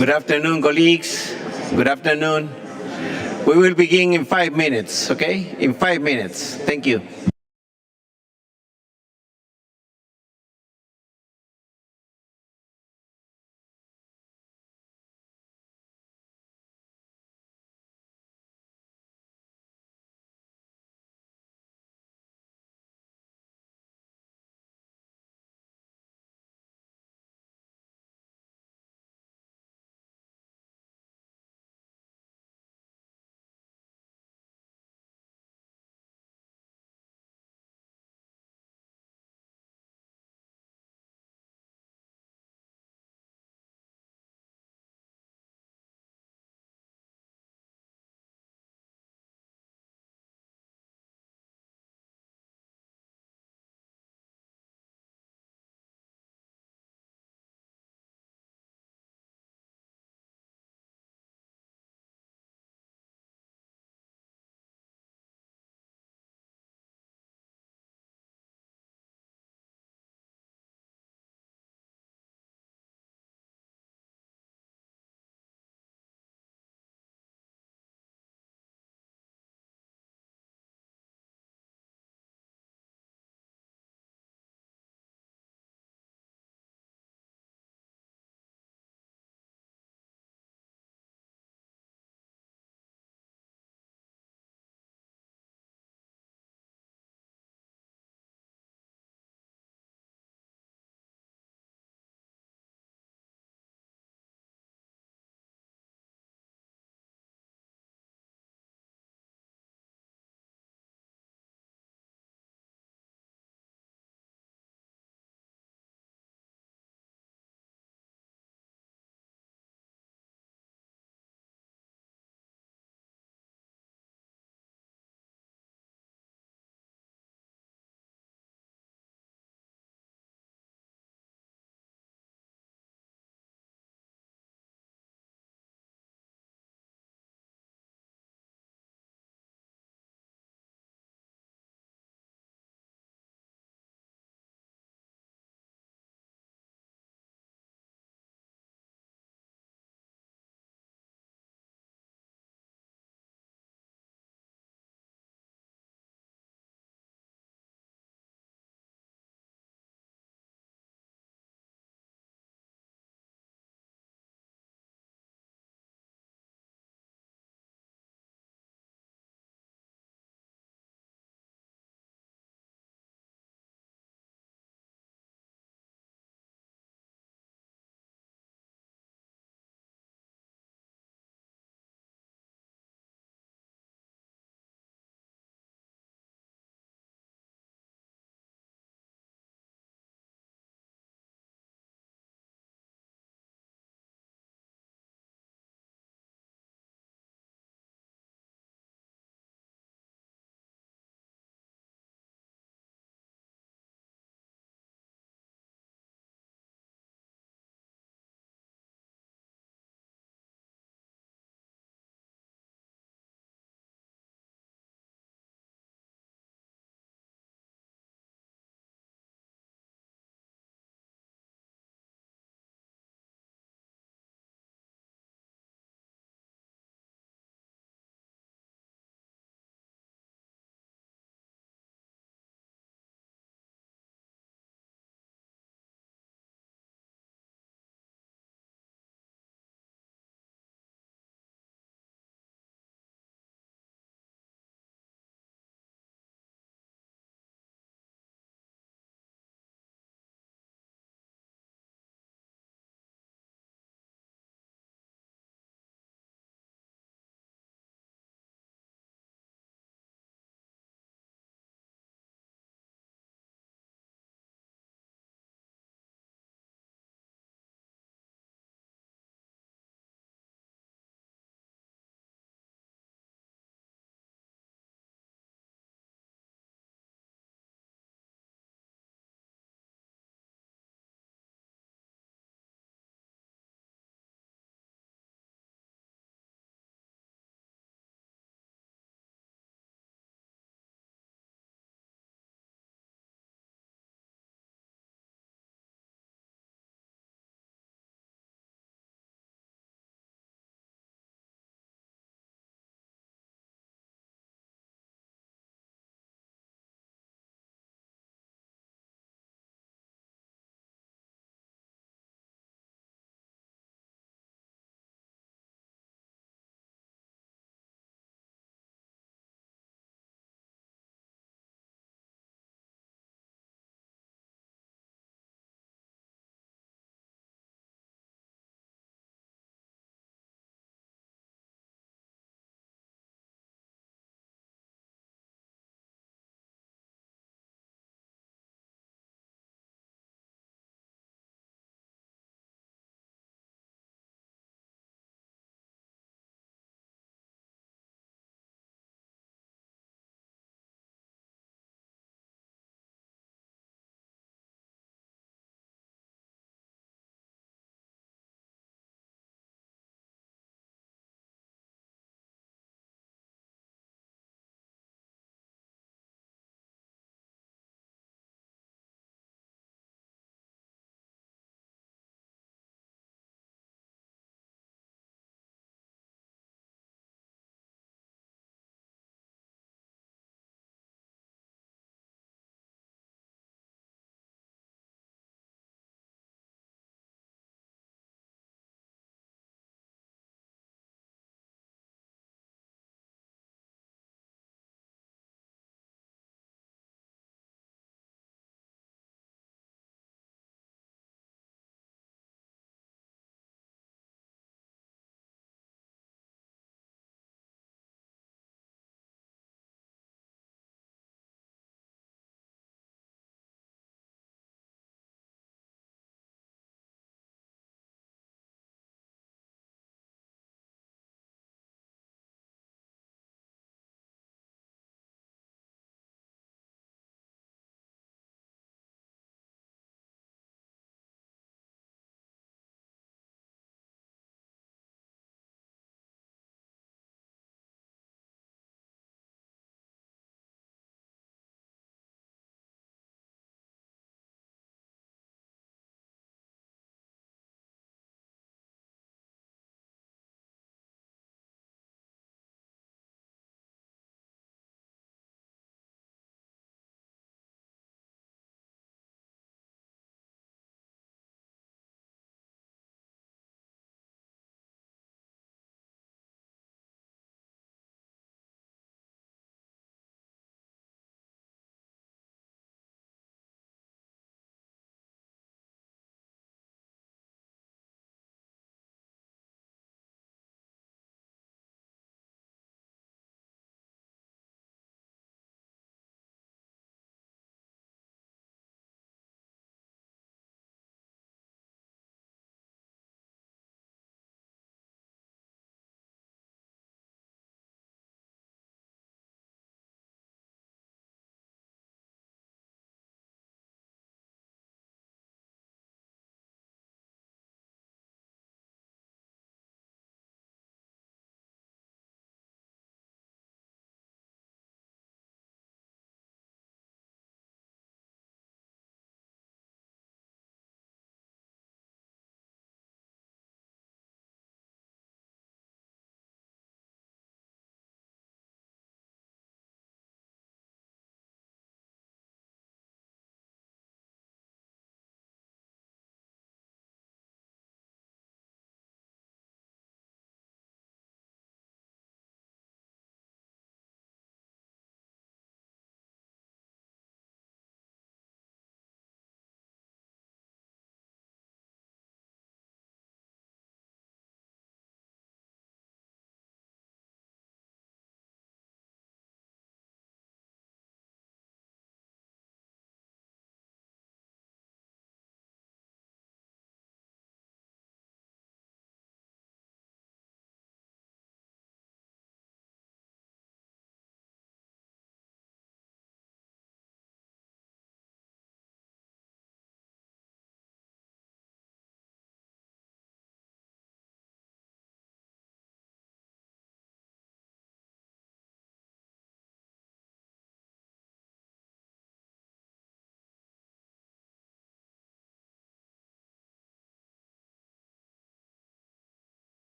Good afternoon, colleagues. Good afternoon. We will begin in 5 minutes, okay? In 5 minutes. Thank you.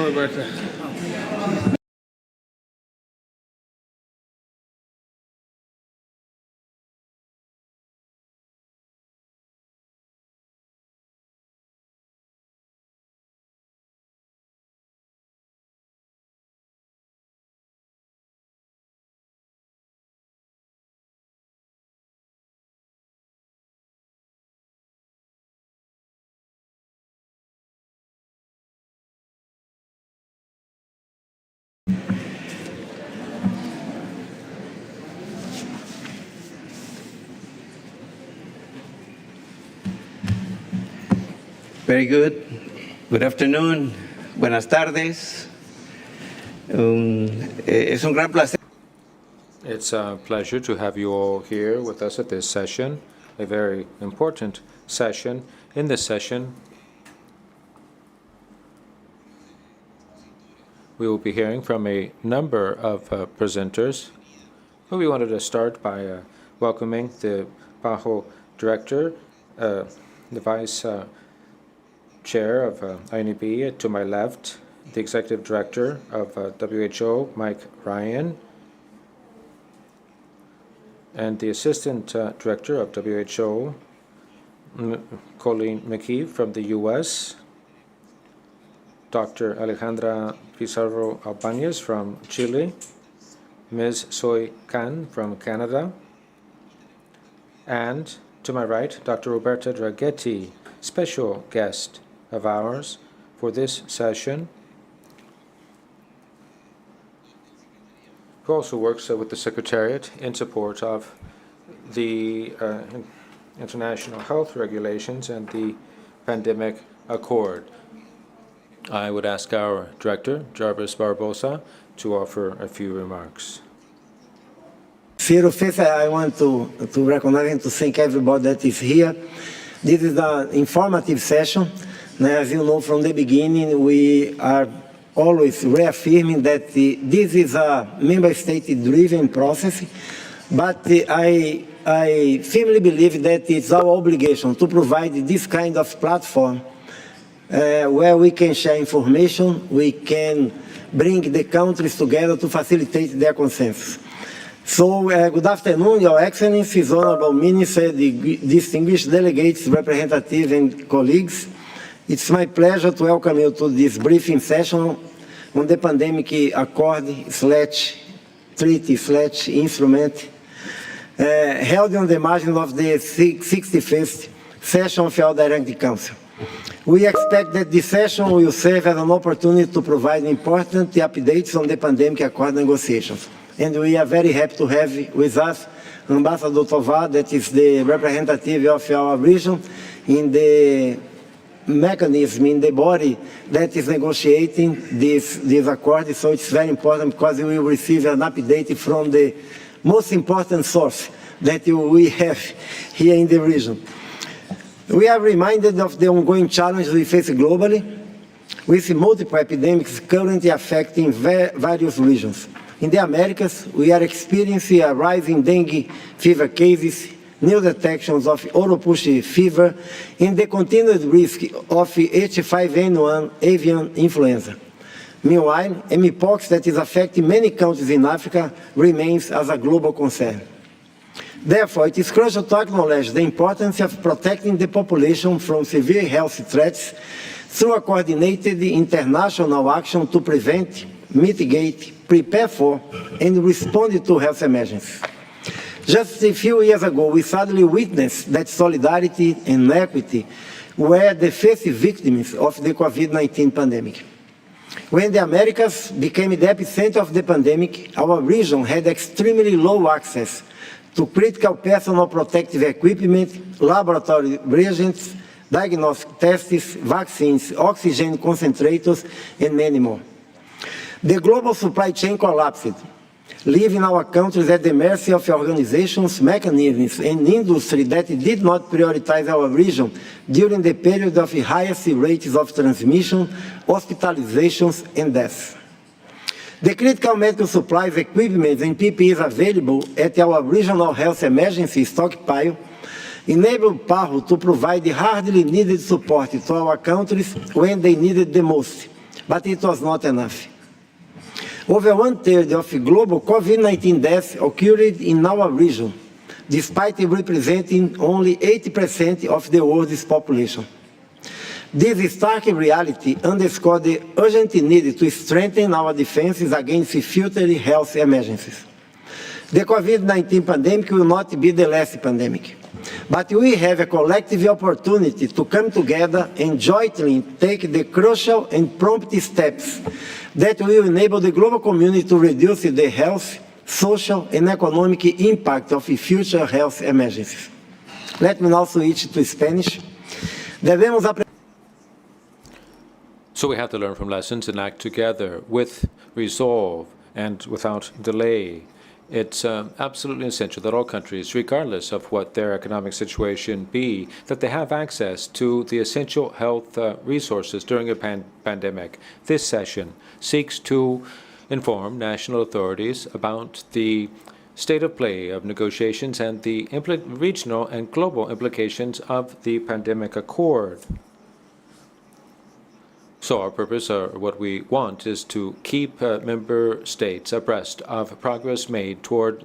Roberta. Very good. Good afternoon. Buenas tardes. Es un gran placer. It's a pleasure to have you all here with us at this session, a very important session. In this session, we will be hearing from a number of presenters, but we wanted to start by welcoming the PAHO director, the vice chair of INEB to my left, the executive director of WHO, Mike Ryan, and the assistant director of WHO, Colleen McKee from the US, Dr. Alejandra Pizarro Albanez from Chile, Ms. Soy Can from Canada, and to my right, Dr. Roberta Draghetti, special guest of ours for this session, who also works with the Secretariat in support of the international health regulations and the pandemic accord. I would ask our director, Jarvis Barbosa, to offer a few remarks. Ciro, first I want to recognize and to thank everybody that is here. This is an informative session. As you know, from the beginning, we are always reaffirming that this is a member state-driven process, but I firmly believe that it's our obligation to provide this kind of platform where we can share information, we can bring the countries together to facilitate their consensus. So, good afternoon, Your Excellencies, Honorable Minister, the distinguished delegates, representatives, and colleagues. It's my pleasure to welcome you to this briefing session on the pandemic accord/treaty/instrument held on the margin of the 61st session of our Direct Council. We expect that this session will serve as an opportunity to provide important updates on the pandemic accord negotiations. And we are very happy to have with us Ambassador Tovar, that is the representative of our region in the mechanism, in the body that is negotiating this accord. So it's very important because we will receive an update from the most important source that we have here in the region. We are reminded of the ongoing challenges we face globally, with multiple epidemics currently affecting various regions. In the Americas, we are experiencing a rise in dengue fever cases, new detections of Oropouche fever, and the continued risk of H5N1 avian influenza. Meanwhile, mpox, that is affecting many countries in Africa, remains as a global concern. Therefore, it is crucial to acknowledge the importance of protecting the population from severe health threats through a coordinated international action to prevent, mitigate, prepare for, and respond to health emergencies. Just a few years ago, we sadly witnessed that solidarity and equity were the first victims of the COVID-19 pandemic. When the Americas became the epicenter of the pandemic, our region had extremely low access to critical personal protective equipment, laboratory reagents, diagnostic tests, vaccines, oxygen concentrators, and many more. The global supply chain collapsed, leaving our countries at the mercy of organizations, mechanisms, and industry that did not prioritize our region during the period of highest rates of transmission, hospitalizations, and deaths. The critical medical supplies, equipment, and PPEs available at our regional health emergency stockpile enabled PAHO to provide the hardly needed support to our countries when they needed the most, but it was not enough. Over 1/3 of global COVID-19 deaths occurred in our region, despite representing only 80% of the world's population. This stark reality underscores the urgent need to strengthen our defenses against future health emergencies. The COVID-19 pandemic will not be the last pandemic, but we have a collective opportunity to come together and jointly take the crucial and prompt steps that will enable the global community to reduce the health, social, and economic impact of future health emergencies. Let me now switch to Spanish. So we have to learn from lessons and act together with resolve and without delay. It's absolutely essential that all countries, regardless of what their economic situation be, that they have access to the essential health resources during a pandemic. This session seeks to inform national authorities about the state of play of negotiations and the regional and global implications of the pandemic accord. So our purpose, or what we want, is to keep member states abreast of progress made toward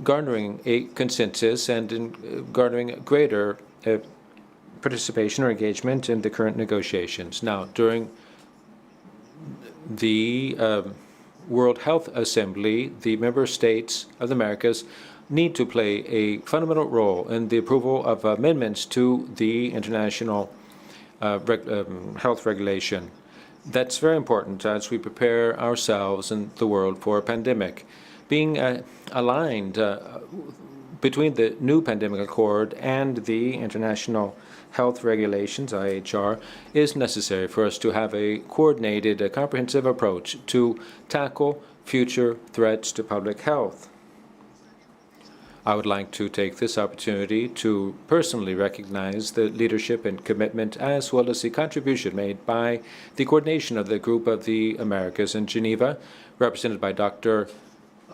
garnering a consensus and garnering greater participation or engagement in the current negotiations. Now, during the World Health Assembly, the member states of the Americas need to play a fundamental role in the approval of amendments to the international health regulation. That's very important as we prepare ourselves and the world for a pandemic. Being aligned between the new pandemic accord and the international health regulations, IHR, is necessary for us to have a coordinated, comprehensive approach to tackle future threats to public health. I would like to take this opportunity to personally recognize the leadership and commitment, as well as the contribution made by the coordination of the Group of the Americas in Geneva, represented by Dr.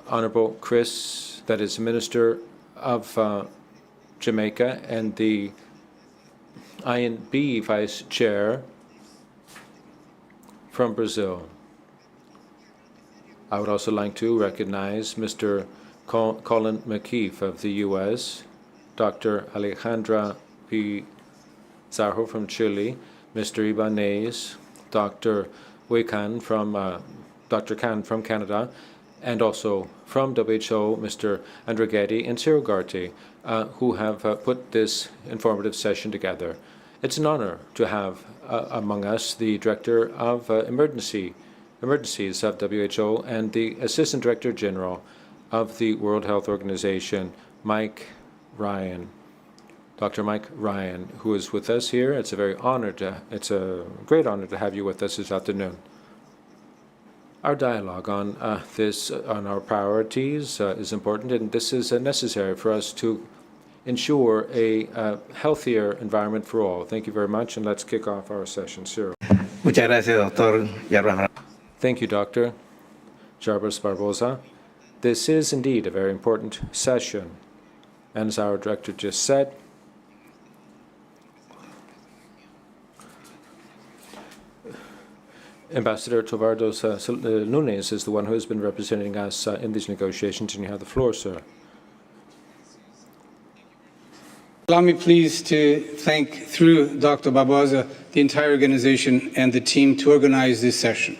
Honorable Chris, that is Minister of Jamaica, and the INB Vice Chair from Brazil. I would also like to recognize Mr. Colin McKeith of the U.S., Dr. Alejandra Pizarro from Chile, Mr. Ibanez, Dr. Khan from Canada, and also from WHO, Mr. Andrighetti and Cyril Garty, who have put this informative session together. It's an honor to have among us the Director of Emergencies of WHO and the Assistant Director General of the World Health Organization, Mike Ryan, Dr. Mike Ryan, who is with us here. It's a great honor to have you with us this afternoon. Our dialogue on on our priorities is important, and this is necessary for us to ensure a healthier environment for all. Thank you very much, and let's kick off our session. Cyril. Muchas gracias, Dr. Jarbas. Thank you, Dr. Jarbas Barbosa. This is indeed a very important session, and as our director just said, Ambassador Tovardos Nunes is the one who has been representing us in these negotiations, and you have the floor, sir. Allow me please to thank, through Dr. Barbosa, the entire organization and the team to organize this session.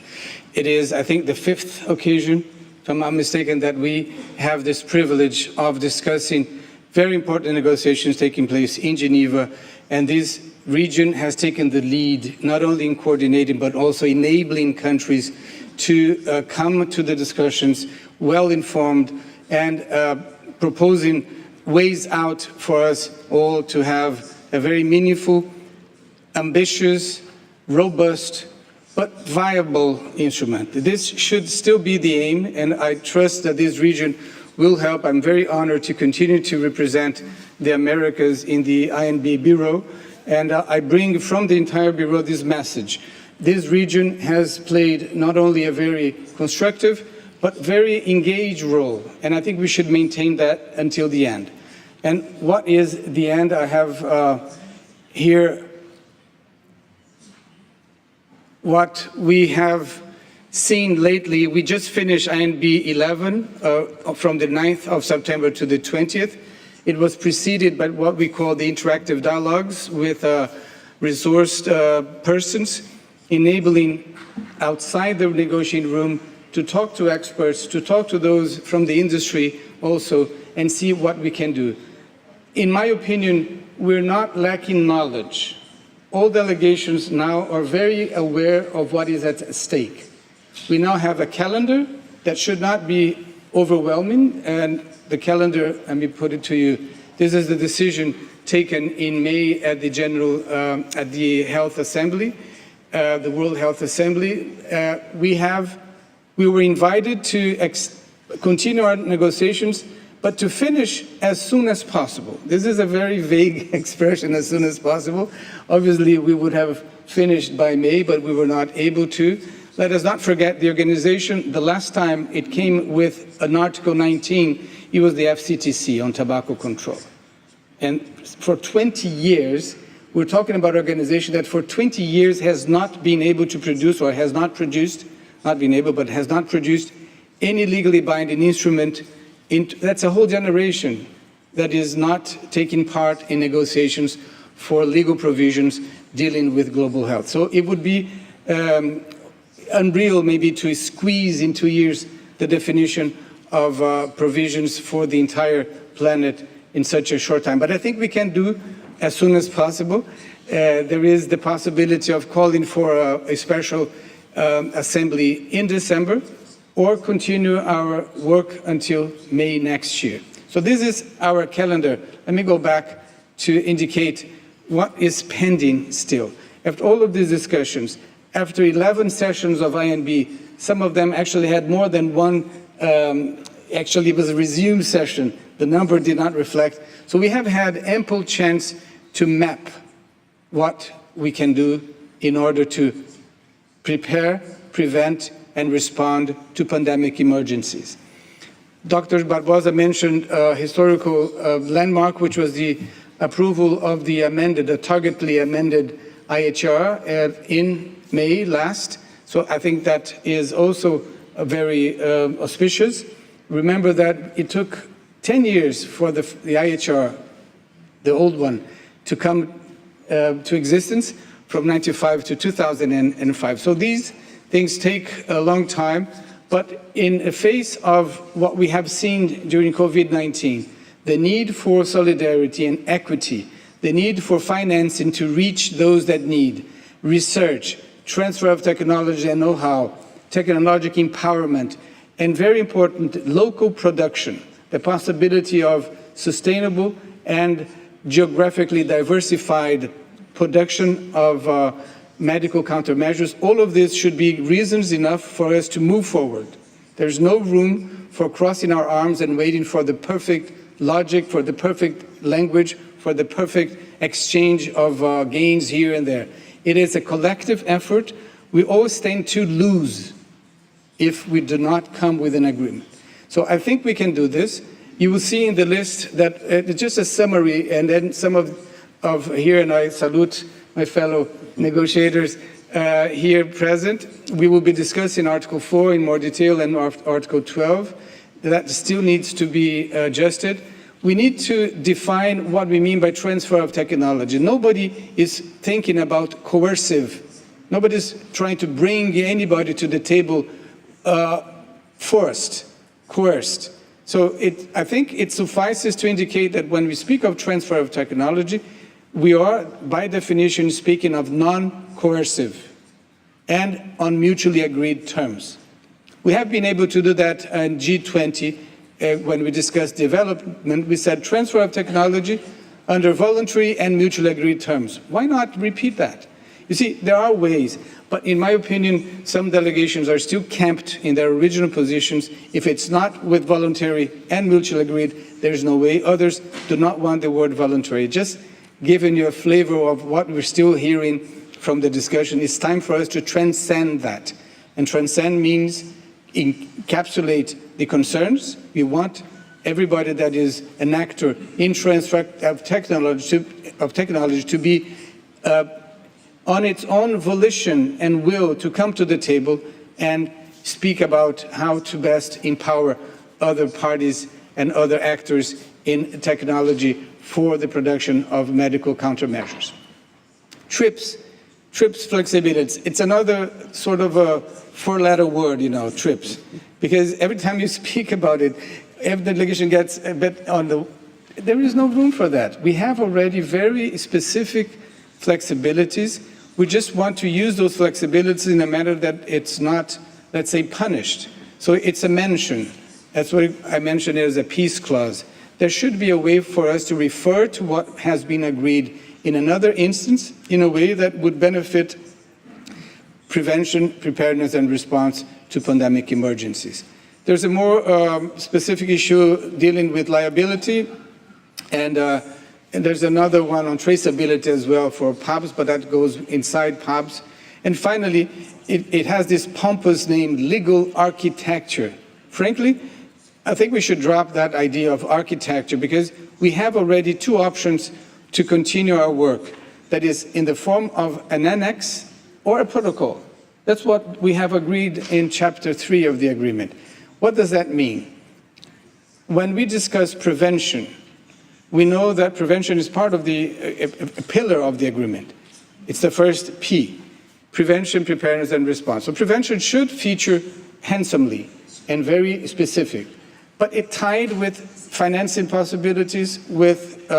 It is, I think, the 5th occasion, if I'm not mistaken, that we have this privilege of discussing very important negotiations taking place in Geneva, and this region has taken the lead, not only in coordinating, but also enabling countries to come to the discussions well-informed and proposing ways out for us all to have a very meaningful, ambitious, robust, but viable instrument. This should still be the aim, and I trust that this region will help. I'm very honored to continue to represent the Americas in the INB Bureau, and I bring from the entire Bureau this message. This region has played not only a very constructive, but very engaged role, and I think we should maintain that until the end. And what is the end? I have here what we have seen lately. We just finished INB 11 from the 9th of September to the 20th. It was preceded by what we call the interactive dialogues with resourced persons, enabling outside the negotiating room to talk to experts, to talk to those from the industry also, and see what we can do. In my opinion, we're not lacking knowledge. All delegations now are very aware of what is at stake. We now have a calendar that should not be overwhelming, and the calendar, let me put it to you, this is the decision taken in May at the Health Assembly, the World Health Assembly. We were invited to continue our negotiations, but to finish as soon as possible. This is a very vague expression, as soon as possible. Obviously, we would have finished by May, but we were not able to. Let us not forget the organization. The last time it came with an Article 19, it was the FCTC on tobacco control. And for 20 years, we're talking about an organization that for 20 years has not been able to produce, or has not produced, not been able, but has not produced any legally binding instrument. That's a whole generation that is not taking part in negotiations for legal provisions dealing with global health. So it would be unreal maybe to squeeze in 2 years the definition of provisions for the entire planet in such a short time. But I think we can do as soon as possible. There is the possibility of calling for a special assembly in December, or continue our work until May next year. So this is our calendar. Let me go back to indicate what is pending still. After all of these discussions, after 11 sessions of INB, some of them actually had more than one, actually it was a resumed session. The number did not reflect. So we have had ample chance to map what we can do in order to prepare, prevent, and respond to pandemic emergencies. Dr. Barbosa mentioned a historical landmark, which was the approval of the targetedly amended IHR in May last. So I think that is also very auspicious. Remember that it took 10 years for the IHR, the old one, to come to existence from 1995 to 2005. So these things take a long time, but in the face of what we have seen during COVID-19, the need for solidarity and equity, the need for financing to reach those that need, research, transfer of technology and know-how, technological empowerment, and very important, local production, the possibility of sustainable and geographically diversified production of medical countermeasures. All of this should be reasons enough for us to move forward. There's no room for crossing our arms and waiting for the perfect logic, for the perfect language, for the perfect exchange of gains here and there. It is a collective effort. We all stand to lose if we do not come with an agreement. So I think we can do this. You will see in the list that it's just a summary, and then some of here, and I salute my fellow negotiators here present. We will be discussing Article 4 in more detail and Article 12. That still needs to be adjusted. We need to define what we mean by transfer of technology. Nobody is thinking about coercive. Nobody's trying to bring anybody to the table forced, coerced. So I think it suffices to indicate that when we speak of transfer of technology, we are, by definition, speaking of non-coercive and on mutually agreed terms. We have been able to do that in G20 when we discussed development. We said transfer of technology under voluntary and mutually agreed terms. Why not repeat that? You see, there are ways, but in my opinion, some delegations are still camped in their original positions. If it's not with voluntary and mutually agreed, there's no way. Others do not want the word voluntary. Just giving you a flavor of what we're still hearing from the discussion. It's time for us to transcend that. And transcend means encapsulate the concerns. We want everybody that is an actor in transfer of technology to be on its own volition and will to come to the table and speak about how to best empower other parties and other actors in technology for the production of medical countermeasures. TRIPS flexibility, it's another sort of a four-letter word, TRIPS, because every time you speak about it, every delegation gets a bit on the, there is no room for that. We have already very specific flexibilities. We just want to use those flexibilities in a manner that it's not, let's say, punished. So it's a mention. That's what I mentioned as a peace clause. There should be a way for us to refer to what has been agreed in another instance in a way that would benefit prevention, preparedness, and response to pandemic emergencies. There's a more specific issue dealing with liability, and there's another one on traceability as well for PABs, but that goes inside PABs. And finally, it has this pompous name, legal architecture. Frankly, I think we should drop that idea of architecture because we have already two options to continue our work. That is in the form of an annex or a protocol. That's what we have agreed in Chapter 3 of the agreement. What does that mean? When we discuss prevention, we know that prevention is part of a pillar of the agreement. It's the first P, prevention, preparedness, and response. So prevention should feature handsomely and very specific, but it tied with financing possibilities, with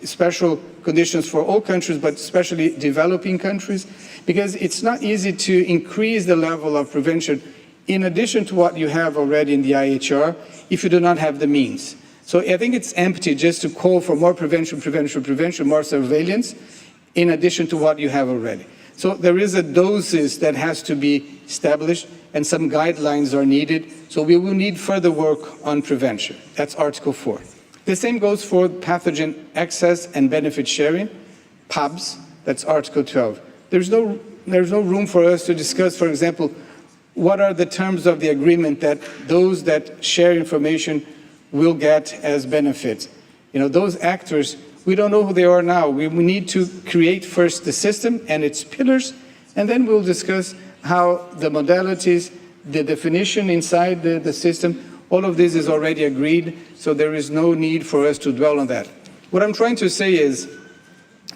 special conditions for all countries, but especially developing countries, because it's not easy to increase the level of prevention in addition to what you have already in the IHR if you do not have the means. So I think it's empty just to call for more prevention, more surveillance, in addition to what you have already. So there is a doses that has to be established and some guidelines are needed. So we will need further work on prevention. That's Article 4. The same goes for pathogen access and benefit sharing, PABs, that's Article 12. There's no room for us to discuss, for example, what are the terms of the agreement that those that share information will get as benefits. Those actors, we don't know who they are now. We need to create first the system and its pillars, and then we'll discuss how the modalities, the definition inside the system, all of this is already agreed, so there is no need for us to dwell on that. What I'm trying to say is,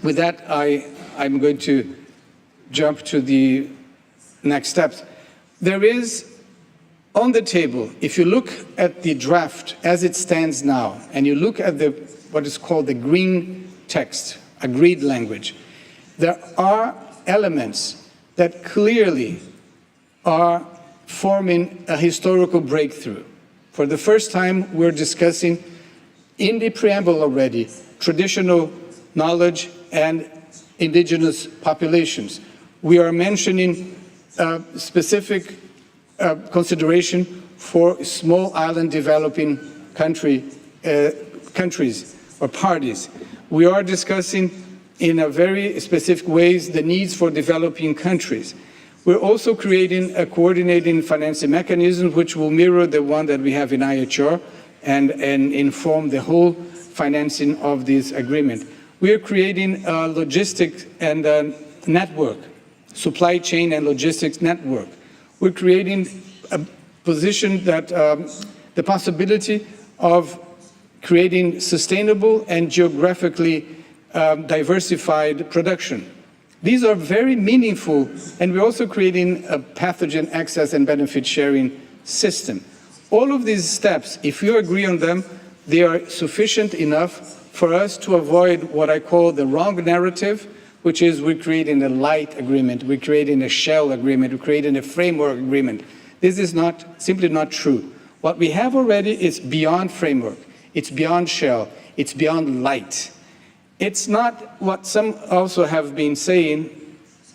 with that, I'm going to jump to the next steps. There is on the table, if you look at the draft as it stands now, and you look at what is called the green text, agreed language, there are elements that clearly are forming a historical breakthrough. For the first time, we're discussing in the preamble already traditional knowledge and indigenous populations. We are mentioning specific consideration for small island developing countries or parties. We are discussing in a very specific ways the needs for developing countries. We're also creating a coordinating financing mechanism which will mirror the one that we have in IHR and inform the whole financing of this agreement. We are creating a logistics and a network, supply chain and logistics network. We're creating a position that the possibility of creating sustainable and geographically diversified production. These are very meaningful, and we're also creating a pathogen access and benefit sharing system. All of these steps, if you agree on them, they are sufficient enough for us to avoid what I call the wrong narrative, which is we're creating a light agreement, we're creating a shell agreement, we're creating a framework agreement. This is simply not true. What we have already is beyond framework, it's beyond shell, it's beyond light. It's not what some also have been saying,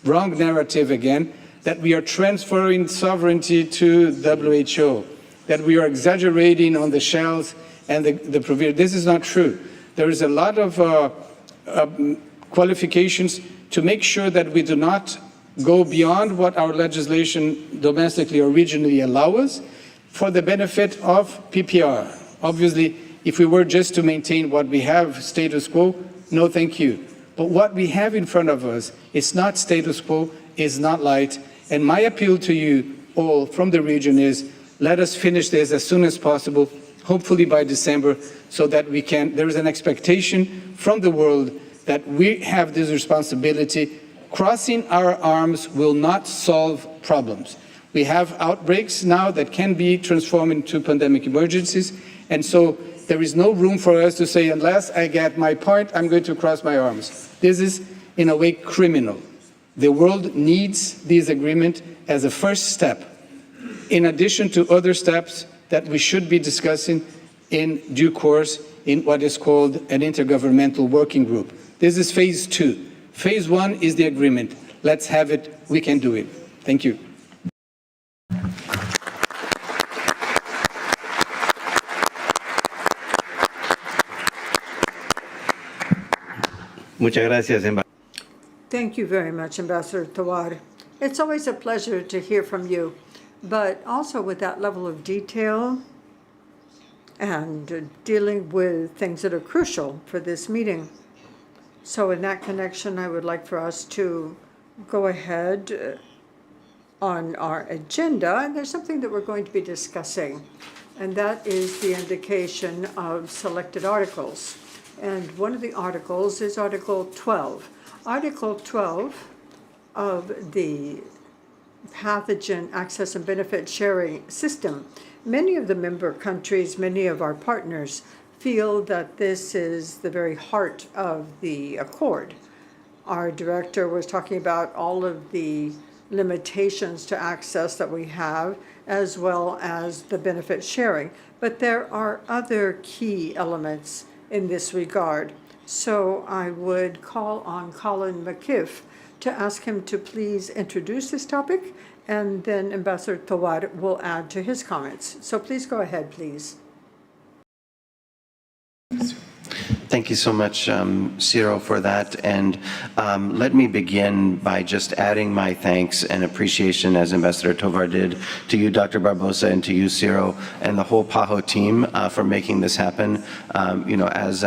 wrong narrative again, that we are transferring sovereignty to WHO, that we are exaggerating on the shells and the provision. This is not true. There is a lot of qualifications to make sure that we do not go beyond what our legislation domestically originally allows us for the benefit of PPR. Obviously, if we were just to maintain what we have, status quo, no thank you. But what we have in front of us is not status quo, is not light. And my appeal to you all from the region is, let us finish this as soon as possible, hopefully by December, so that we can, there is an expectation from the world that we have this responsibility. Crossing our arms will not solve problems. We have outbreaks now that can be transformed into pandemic emergencies, and so there is no room for us to say, unless I get my point, I'm going to cross my arms. This is, in a way, criminal. The world needs this agreement as a first step, in addition to other steps that we should be discussing in due course in what is called an intergovernmental working group. This is phase 2. Phase 1 is the agreement. Let's have it. We can do it. Thank you. Muchas gracias, embajador. Thank you very much, Ambassador Tovar. It's always a pleasure to hear from you, but also with that level of detail and dealing with things that are crucial for this meeting. So in that connection, I would like for us to go ahead on our agenda, and there's something that we're going to be discussing, and that is the indication of selected articles. And one of the articles is Article 12. Article 12 of the Pathogen Access and Benefit Sharing System. Many of the member countries, many of our partners, feel that this is the very heart of the accord. Our director was talking about all of the limitations to access that we have, as well as the benefit sharing. But there are other key elements in this regard. So I would call on Colin McKiff to ask him to please introduce this topic, and then Ambassador Tovar will add to his comments. So please go ahead, please. Thank you so much, Ciro, for that. And let me begin by just adding my thanks and appreciation, as Ambassador Tovar did, to you, Dr. Barbosa, and to you, Ciro, and the whole PAHO team for making this happen. As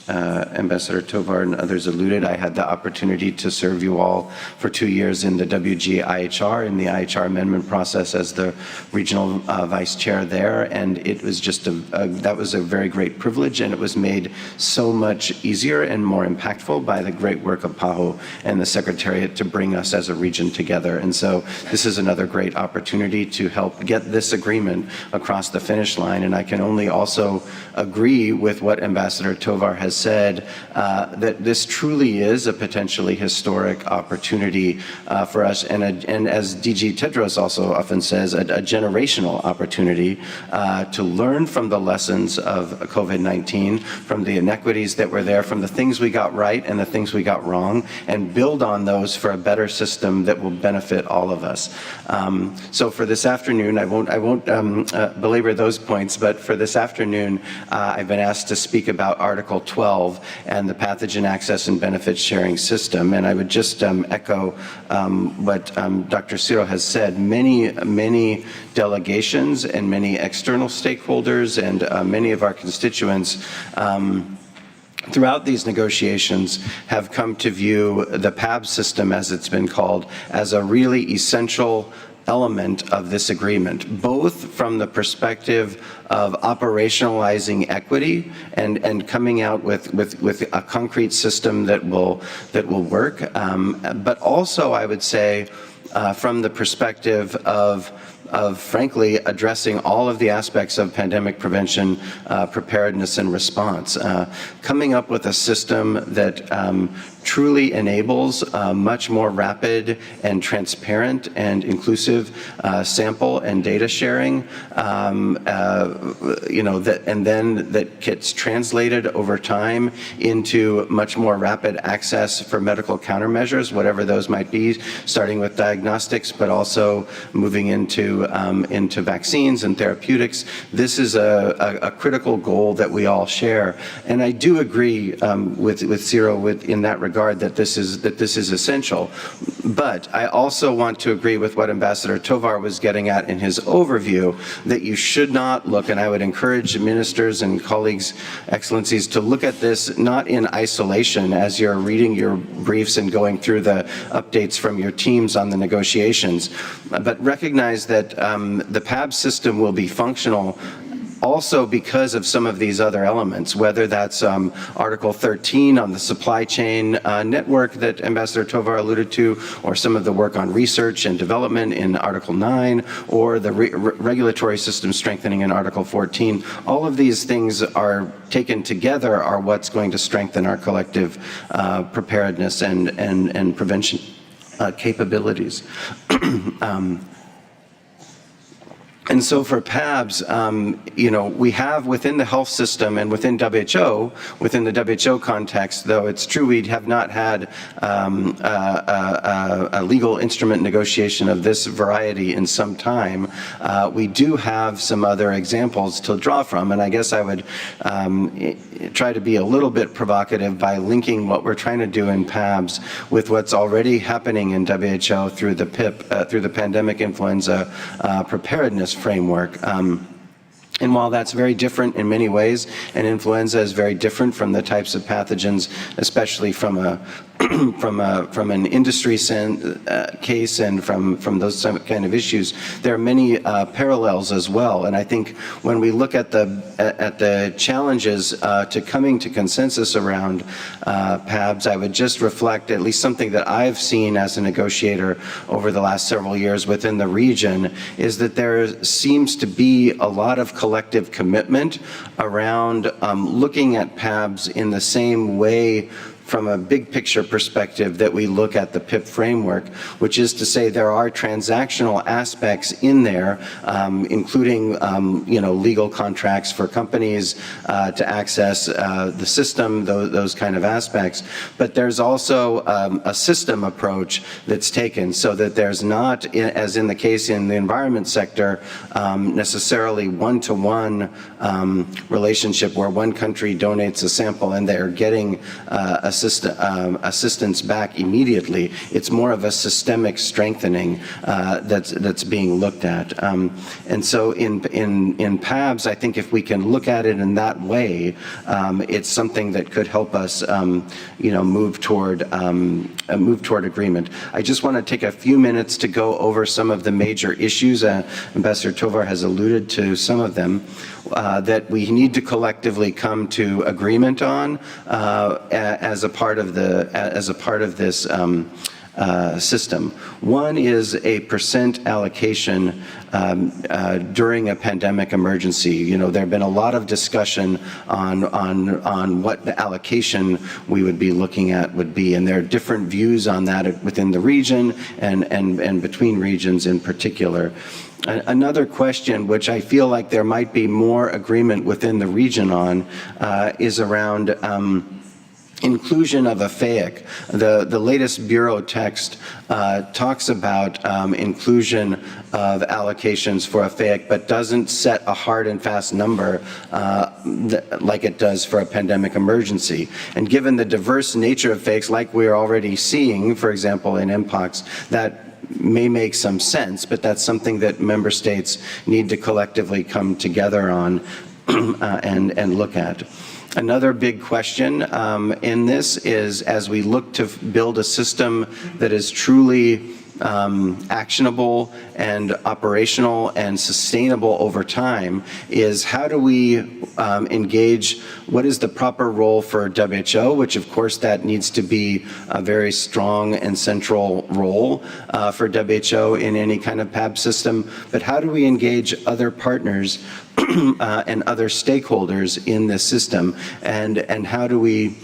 Ambassador Tovar and others alluded, I had the opportunity to serve you all for 2 years in the WG-IHR, in the IHR amendment process as the regional vice chair there, and it was just that was a very great privilege, and it was made so much easier and more impactful by the great work of PAHO and the Secretariat to bring us as a region together. And so this is another great opportunity to help get this agreement across the finish line, and I can only also agree with what Ambassador Tovar has said, that this truly is a potentially historic opportunity for us, and as DG Tedros also often says, a generational opportunity to learn from the lessons of COVID-19, from the inequities that were there, from the things we got right and the things we got wrong, and build on those for a better system that will benefit all of us. So for this afternoon, I won't belabor those points, but for this afternoon, I've been asked to speak about Article 12 and the Pathogen Access and Benefit Sharing System. And I would just echo what Dr. Ciro has said. Many delegations and many external stakeholders and many of our constituents throughout these negotiations have come to view the PAB system, as it's been called, as a really essential element of this agreement, both from the perspective of operationalizing equity and coming out with a concrete system that will work, but also, I would say, from the perspective of frankly addressing all of the aspects of pandemic prevention, preparedness, and response. Coming up with a system that truly enables much more rapid and transparent and inclusive sample and data sharing, and then that gets translated over time into much more rapid access for medical countermeasures, whatever those might be, starting with diagnostics, but also moving into vaccines and therapeutics. This is a critical goal that we all share, and I do agree with Ciro in that regard. regard that this is essential. But I also want to agree with what Ambassador Tovar was getting at in his overview, that you should not look, and I would encourage ministers and colleagues, excellencies, to look at this not in isolation as you're reading your briefs and going through the updates from your teams on the negotiations, but recognize that the PAB system will be functional also because of some of these other elements, whether that's Article 13 on the supply chain network that Ambassador Tovar alluded to, or some of the work on research and development in Article 9, or the regulatory system strengthening in Article 14. All of these things are taken together are what's going to strengthen our collective preparedness and prevention capabilities. And so for PABs, we have within the health system and within WHO, within the WHO context, though it's true we have not had a legal instrument negotiation of this variety in some time, we do have some other examples to draw from. And I guess I would try to be a little bit provocative by linking what we're trying to do in PABs with what's already happening in WHO through the PIP, through the Pandemic Influenza Preparedness Framework. And while that's very different in many ways, and influenza is very different from the types of pathogens, especially from a from an industry case and from those kind of issues, there are many parallels as well. And I think when we look at the challenges to coming to consensus around PABs, I would just reflect at least something that I've seen as a negotiator over the last several years within the region, is that there seems to be a lot of collective commitment around looking at PABs in the same way from a big picture perspective that we look at the PIP framework, which is to say there are transactional aspects in there, including legal contracts for companies to access the system, those kind of aspects. But there's also a system approach that's taken, so that there's not, as in the case in the environment sector, necessarily one-to-one relationship where one country donates a sample and they're getting assistance back immediately. It's more of a systemic strengthening that's being looked at. And so in PABs, I think if we can look at it in that way, it's something that could help us, move toward agreement. I just want to take a few minutes to go over some of the major issues. Ambassador Tovar has alluded to some of them that we need to collectively come to agreement on as a part of this system. One is a % allocation during a pandemic emergency. There have been a lot of discussion on what the allocation we would be looking at would be, and there are different views on that within the region and between regions in particular. Another question, which I feel like there might be more agreement within the region on, is around inclusion of a FAIC. The latest Bureau text talks about inclusion of allocations for a FAIC, but doesn't set a hard and fast number like it does for a pandemic emergency. And given the diverse nature of FAICs, like we're already seeing, for example, in MPOX, that may make some sense, but that's something that member states need to collectively come together on and look at. Another big question in this is, as we look to build a system that is truly actionable and operational and sustainable over time, is how do we engage, what is the proper role for WHO, which of course that needs to be a very strong and central role for WHO in any kind of PAB system, but how do we engage other partners and other stakeholders in this system, and how do we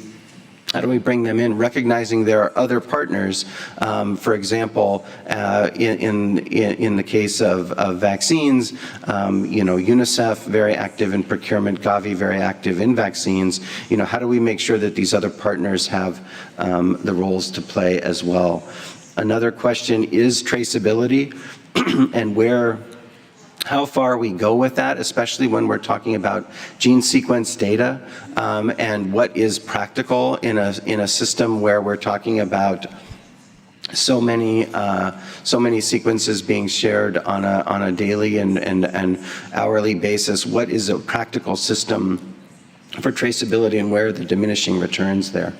bring them in, recognizing there are other partners, for example, in the case of vaccines, UNICEF very active in procurement, Gavi very active in vaccines. How do we make sure that these other partners have the roles to play as well? Another question is traceability and where how far we go with that, especially when we're talking about gene sequence data, and what is practical in a system where we're talking about so many sequences being shared on a daily and hourly basis. What is a practical system for traceability, and where are the diminishing returns there?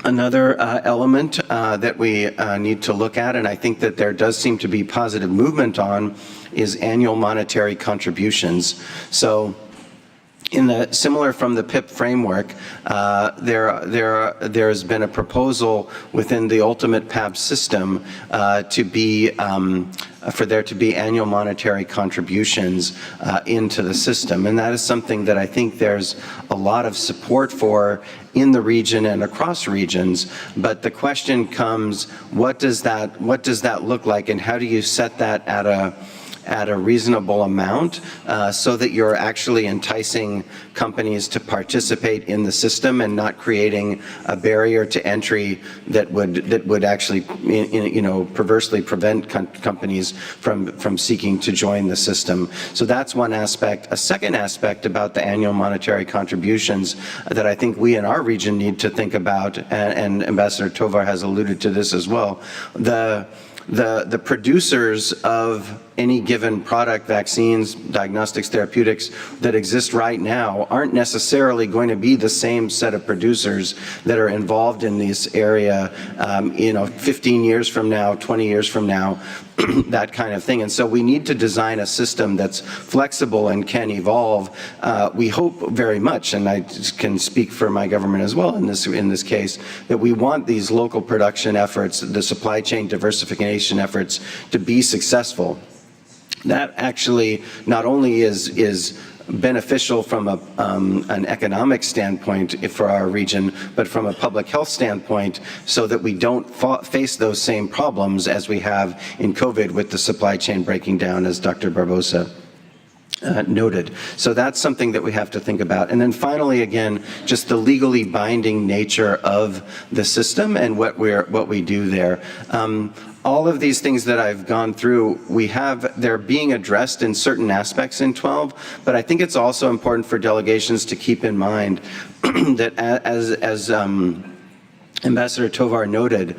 Another element that we need to look at, and I think that there does seem to be positive movement on, is annual monetary contributions. So, similar from the PIP framework, there has been a proposal within the ultimate PAB system for there to be annual monetary contributions into the system. And that is something that I think there's a lot of support for in the region and across regions. But the question comes, what does that look like, and how do you set that at a reasonable amount so that you're actually enticing companies to participate in the system and not creating a barrier to entry that would actually perversely prevent companies from seeking to join the system. So that's one aspect. A second aspect about the annual monetary contributions that I think we in our region need to think about, and Ambassador Tovar has alluded to this as well, the producers of any given product, vaccines, diagnostics, therapeutics that exist right now aren't necessarily going to be the same set of producers that are involved in this area, 15 years from now, 20 years from now, that kind of thing. And so we need to design a system that's flexible and can evolve. We hope very much, and I can speak for my government as well in this case, that we want these local production efforts, the supply chain diversification efforts, to be successful. That actually not only is beneficial from an economic standpoint for our region, but from a public health standpoint, so that we don't face those same problems as we have in COVID with the supply chain breaking down, as Dr. Barbosa noted. So that's something that we have to think about. And then finally, again, just the legally binding nature of the system and what we do there. All of these things that I've gone through, they're being addressed in certain aspects in 12, but I think it's also important for delegations to keep in mind that as Ambassador Tovar noted,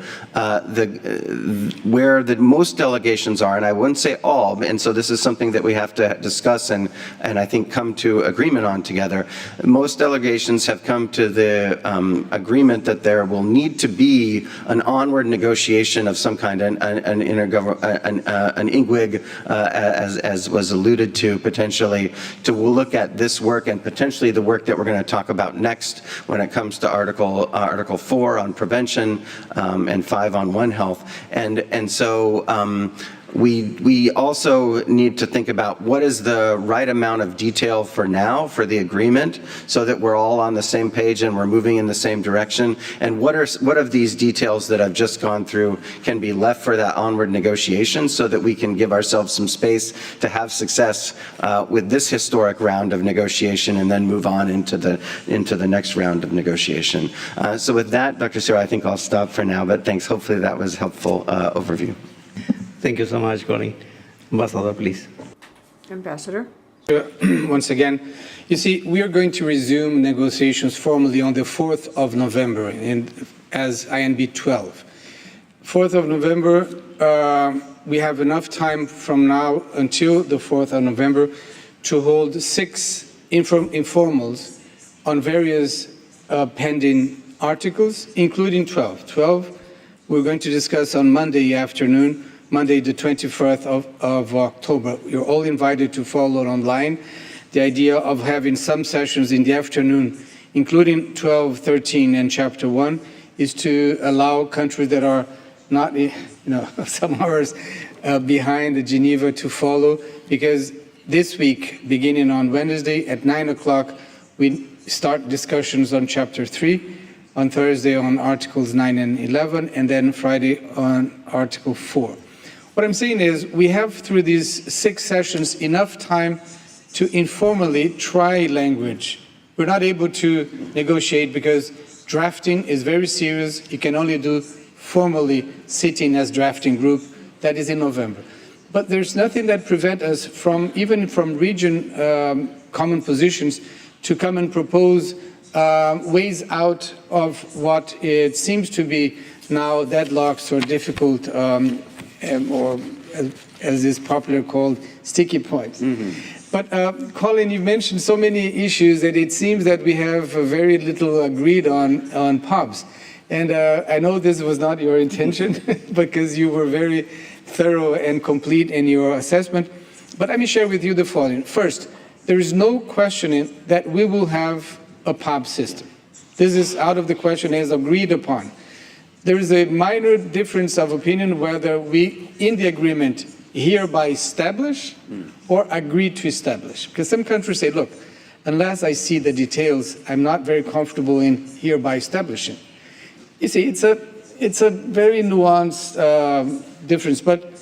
where the most delegations are, and I wouldn't say all, and so this is something that we have to discuss and I think come to agreement on together. Most delegations have come to the agreement that there will need to be an onward negotiation of some kind, an INGWIG, as was alluded to, potentially, to look at this work and potentially the work that we're going to talk about next when it comes to Article 4 on prevention and 5 on One Health. And so we also need to think about what is the right amount of detail for now for the agreement, so that we're all on the same page and we're moving in the same direction, and what of these details that I've just gone through can be left for that onward negotiation, so that we can give ourselves some space to have success with this historic round of negotiation and then move on into the next round of negotiation. So with that, Dr. Ciro, I think I'll stop for now, but thanks. Hopefully that was a helpful overview. Thank you so much, Connie. Ambassador, please. Ambassador. Once again, you see, we are going to resume negotiations formally on the 4th of November as INB 12. 4th of November, we have enough time from now until the 4th of November to hold 6 informals on various pending articles, including 12. 12 we're going to discuss on Monday afternoon, Monday the 24th of October. You're all invited to follow online. The idea of having some sessions in the afternoon, including 12, 13, and Chapter 1, is to allow countries that are not, some hours behind Geneva to follow, because this week, beginning on Wednesday at 9 o'clock, we start discussions on Chapter 3, on Thursday on Articles 9 and 11, and then Friday on Article 4. What I'm saying is we have, through these 6 sessions, enough time to informally try language. We're not able to negotiate because drafting is very serious. You can only do formally sitting as drafting group that is in November. But there's nothing that prevents us from, even from region common positions, to come and propose ways out of what it seems to be now deadlocks or difficult, or as is popular called, sticky points. But Colin, you mentioned so many issues that it seems that we have very little agreed on POPs. And I know this was not your intention because you were very thorough and complete in your assessment. But let me share with you the following. First, there is no questioning that we will have a POP system. This is out of the question, as agreed upon. There is a minor difference of opinion whether we, in the agreement, hereby establish or agree to establish. Because some countries say, look, unless I see the details, I'm not very comfortable in hereby establishing. You see, it's a very nuanced difference, but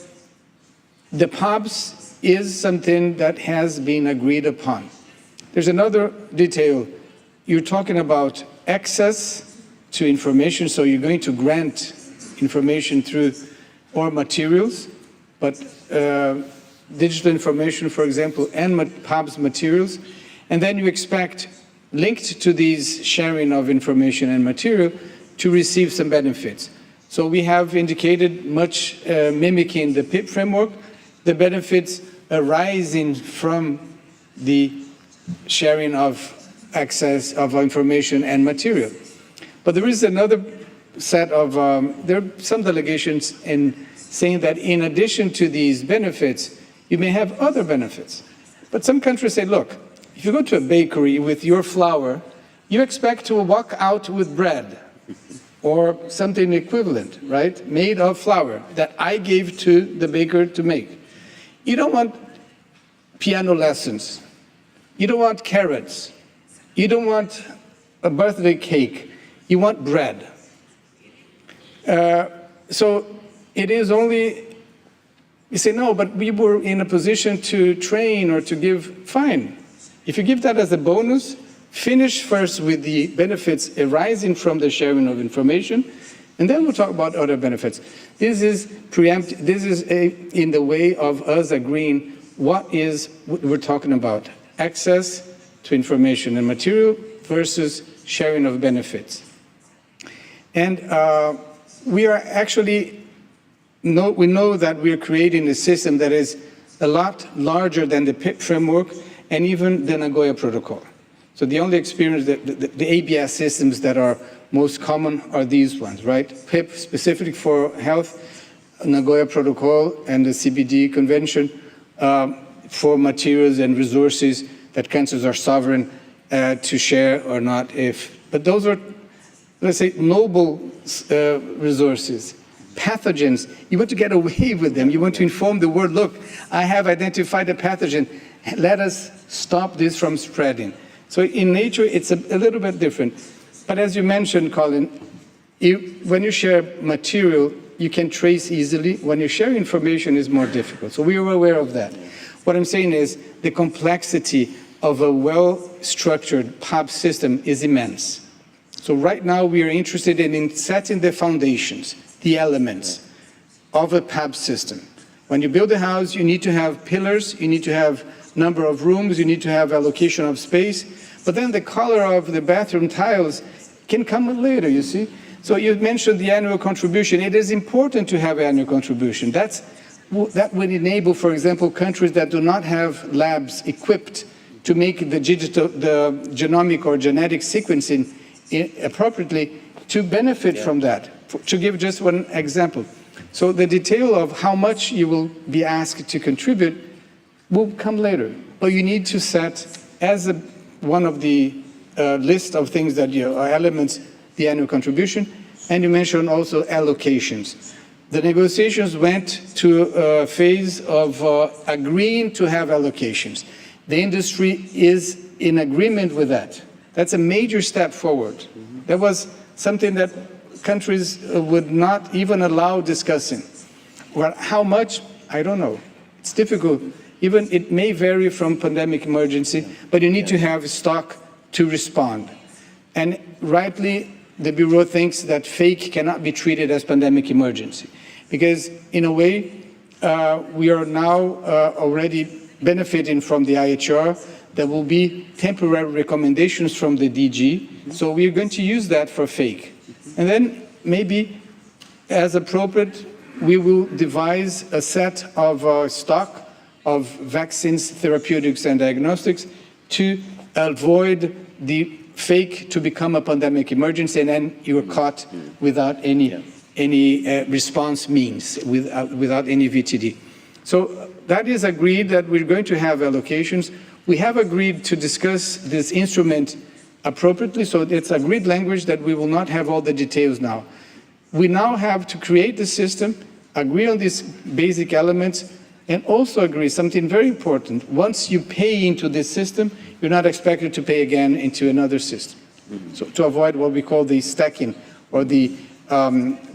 the POPs is something that has been agreed upon. There's another detail. You're talking about access to information, so you're going to grant information through or materials, but digital information, for example, and POPs materials, and then you expect, linked to these sharing of information and material, to receive some benefits. So we have indicated, much mimicking the PIP framework, the benefits arising from the sharing of access of information and material. But there is another set of, there are some delegations in saying that in addition to these benefits, you may have other benefits. But some countries say, look, if you go to a bakery with your flour, you expect to walk out with bread or something equivalent, right, made of flour that I gave to the baker to make. You don't want piano lessons. You don't want carrots. You don't want a birthday cake. You want bread. So it is only, you say, no, but we were in a position to train or to give, fine. If you give that as a bonus, finish first with the benefits arising from the sharing of information, and then we'll talk about other benefits. This is in the way of us agreeing what we're talking about. Access to information and material versus sharing of benefits. And we are actually, we know that we're creating a system that is a lot larger than the PIP framework and even the Nagoya Protocol. So the only experience that the ABS systems that are most common are these ones, right? PIP, specific for health, Nagoya Protocol, and the CBD Convention for materials and resources that countries are sovereign to share or not. But those are, let's say, noble resources. Pathogens, you want to get away with them. You want to inform the world, look, I have identified a pathogen. Let us stop this from spreading. So in nature, it's a little bit different. But as you mentioned, Colin, when you share material, you can trace easily. When you share information, it's more difficult. So we are aware of that. What I'm saying is the complexity of a well-structured POP system is immense. So right now, we are interested in setting the foundations, the elements of a POP system. When you build a house, you need to have pillars, you need to have number of rooms, you need to have allocation of space, but then the color of the bathroom tiles can come later, you see? So you mentioned the annual contribution. It is important to have annual contribution. That would enable, for example, countries that do not have labs equipped to make the genomic or genetic sequencing appropriately to benefit from that. To give just one example. So the detail of how much you will be asked to contribute will come later, but you need to set as one of the list of things that are elements, the annual contribution, and you mentioned also allocations. The negotiations went to a phase of agreeing to have allocations. The industry is in agreement with that. That's a major step forward. That was something that countries would not even allow discussing. Well, how much? I don't know. It's difficult. Even it may vary from pandemic emergency, but you need to have stock to respond. And rightly, the Bureau thinks that fake cannot be treated as pandemic emergency. Because in a way, we are now already benefiting from the IHR. There will be temporary recommendations from the DG. So we are going to use that for fake. And then maybe, as appropriate, we will devise a set of stock of vaccines, therapeutics, and diagnostics to avoid the fake to become a pandemic emergency, and then you are caught without any response means, without any VTD. So that is agreed that we're going to have allocations. We have agreed to discuss this instrument appropriately, so it's agreed language that we will not have all the details now. We now have to create the system, agree on these basic elements, and also agree something very important. Once you pay into this system, you're not expected to pay again into another system. So to avoid what we call the stacking or the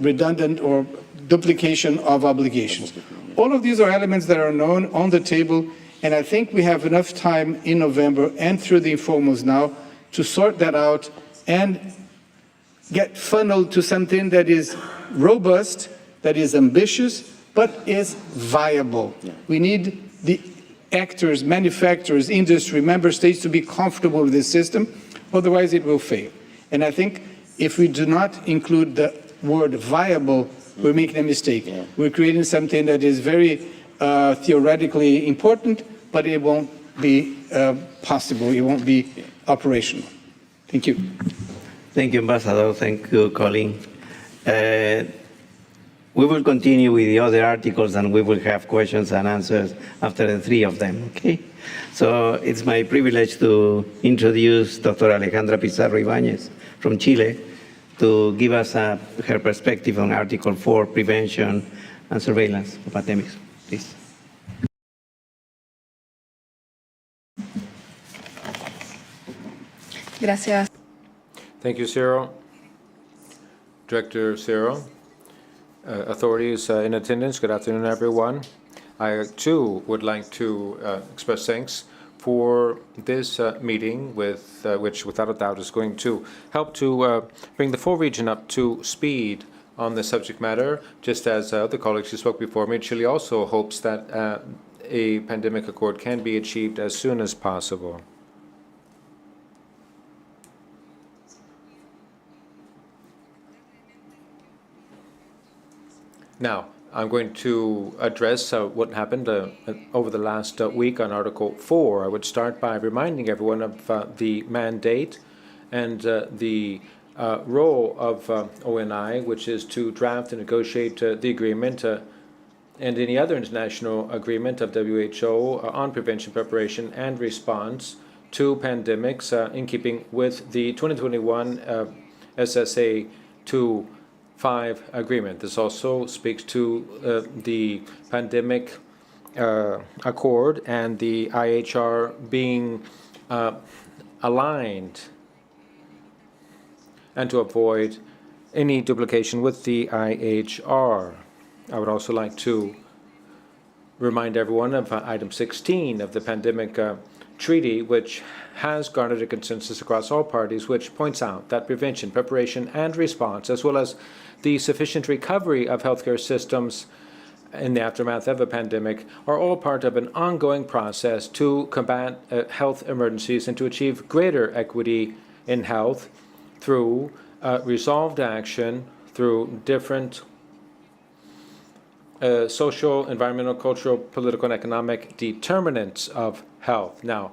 redundant or duplication of obligations. All of these are elements that are known on the table, and I think we have enough time in November and through the informals now to sort that out and get funneled to something that is robust, that is ambitious, but is viable. We need the actors, manufacturers, industry, member states to be comfortable with this system, otherwise it will fail. And I think if we do not include the word viable, we're making a mistake. We're creating something that is very theoretically important, but it won't be possible, it won't be operational. Thank you. Thank you, Ambassador. Thank you, Colin. We will continue with the other articles, and we will have questions and answers after the three of them, okay? So it's my privilege to introduce Dr. Alejandra Pizarro Ibáñez from Chile to give us her perspective on Article 4, prevention and surveillance of pandemics. Please. Gracias. Thank you, Cyril. Director Cyril. Authorities in attendance, good afternoon, everyone. I, too, would like to express thanks for this meeting, which, without a doubt, is going to help to bring the full region up to speed on the subject matter. Just as other colleagues who spoke before me, Chile also hopes that a pandemic accord can be achieved as soon as possible. Now, I'm going to address what happened over the last week on Article 4. I would start by reminding everyone of the mandate and the role of ONI, which is to draft and negotiate the agreement and any other international agreement of WHO on prevention, preparation, and response to pandemics in keeping with the 2021 SSA 2.5 agreement. This also speaks to the pandemic accord and the IHR being aligned, and to avoid any duplication with the IHR. I would also like to remind everyone of item 16 of the pandemic treaty, which has garnered a consensus across all parties, which points out that prevention, preparation, and response, as well as the sufficient recovery of healthcare systems in the aftermath of a pandemic, are all part of an ongoing process to combat health emergencies and to achieve greater equity in health through resolved action, through different social, environmental, cultural, political, and economic determinants of health. Now,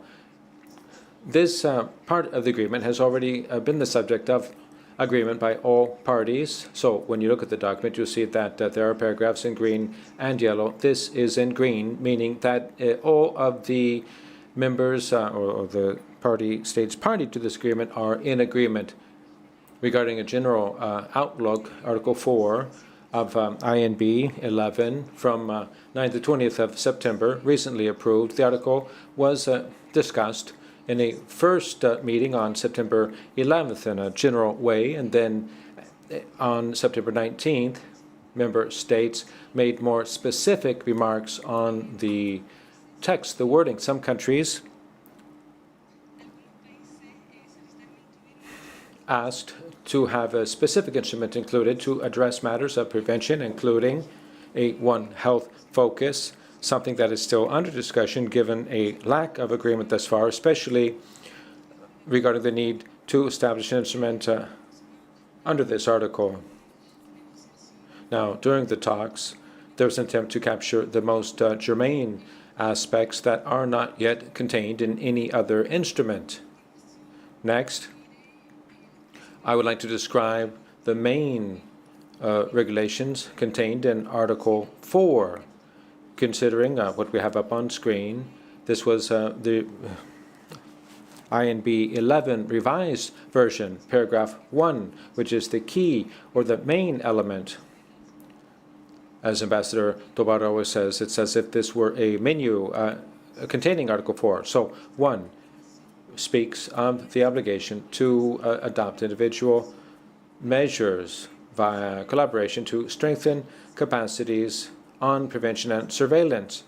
this part of the agreement has already been the subject of agreement by all parties. So when you look at the document, you'll see that there are paragraphs in green and yellow. This is in green, meaning that all of the members or the states party to this agreement are in agreement. Regarding a general outlook, Article 4 of INB 11 from 9th to 20th of September, recently approved. The article was discussed in a first meeting on September 11th in a general way, and then on September 19th, member states made more specific remarks on the text, the wording. Some countries asked to have a specific instrument included to address matters of prevention, including a One Health focus, something that is still under discussion given a lack of agreement thus far, especially regarding the need to establish an instrument under this article. Now, during the talks, there was an attempt to capture the most germane aspects that are not yet contained in any other instrument. Next, I would like to describe the main regulations contained in Article 4. Considering what we have up on screen, this was the INB 11 revised version, paragraph 1, which is the key or the main element. As Ambassador Tovar always says, it's as if this were a menu containing Article 4. So 1 speaks of the obligation to adopt individual measures via collaboration to strengthen capacities on prevention and surveillance.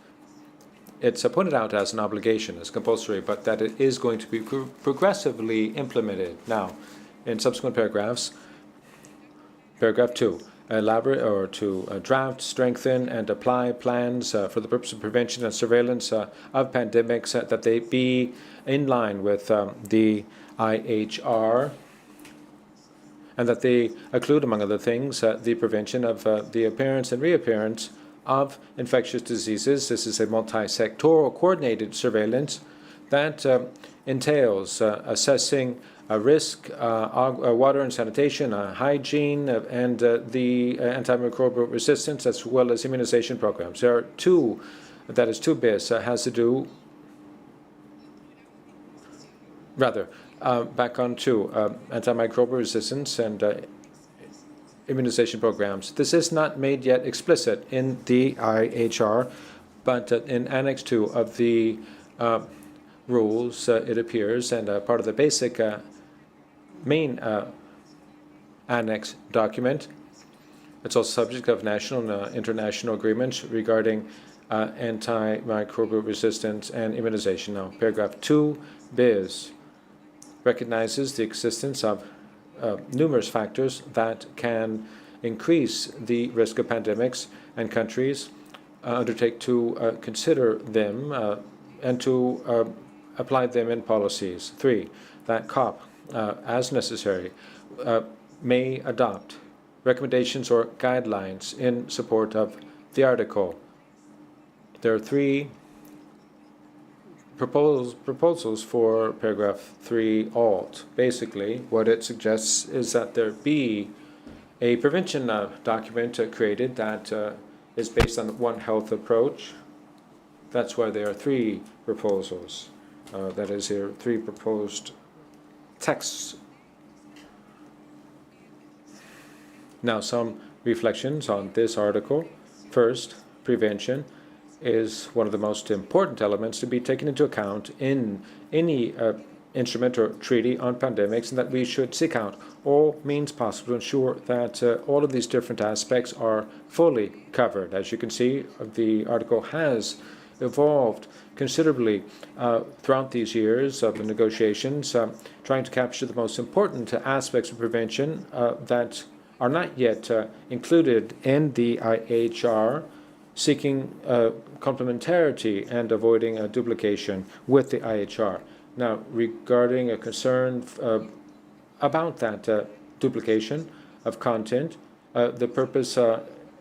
It's pointed out as an obligation, as compulsory, but that it is going to be progressively implemented. Now, in subsequent paragraphs, paragraph 2, elaborate or to draft, strengthen, and apply plans for the purpose of prevention and surveillance of pandemics, that they be in line with the IHR, and that they include, among other things, the prevention of the appearance and reappearance of infectious diseases. This is a multi-sectoral coordinated surveillance that entails assessing risk, water and sanitation, hygiene, and the antimicrobial resistance, as well as immunization programs. There are two, that is 2 bis, has to do, rather, back on 2, antimicrobial resistance and immunization programs. This is not made yet explicit in the IHR, but in Annex 2 of the rules, it appears, and part of the basic main annex document. It's also subject of national and international agreements regarding antimicrobial resistance and immunization. Now, paragraph 2 bis recognizes the existence of numerous factors that can increase the risk of pandemics, and countries undertake to consider them and to apply them in policies. 3, that COP, as necessary, may adopt recommendations or guidelines in support of the article. There are 3 proposals for paragraph 3 alt. Basically, what it suggests is that there be a prevention document created that is based on the One Health approach. That's why there are 3 proposals. That is, there are 3 proposed texts. Now, some reflections on this article. First, prevention is one of the most important elements to be taken into account in any instrument or treaty on pandemics, and that we should seek out all means possible to ensure that all of these different aspects are fully covered. As you can see, the article has evolved considerably throughout these years of the negotiations, trying to capture the most important aspects of prevention that are not yet included in the IHR, seeking complementarity and avoiding duplication with the IHR. Now, regarding a concern about that duplication of content, the purpose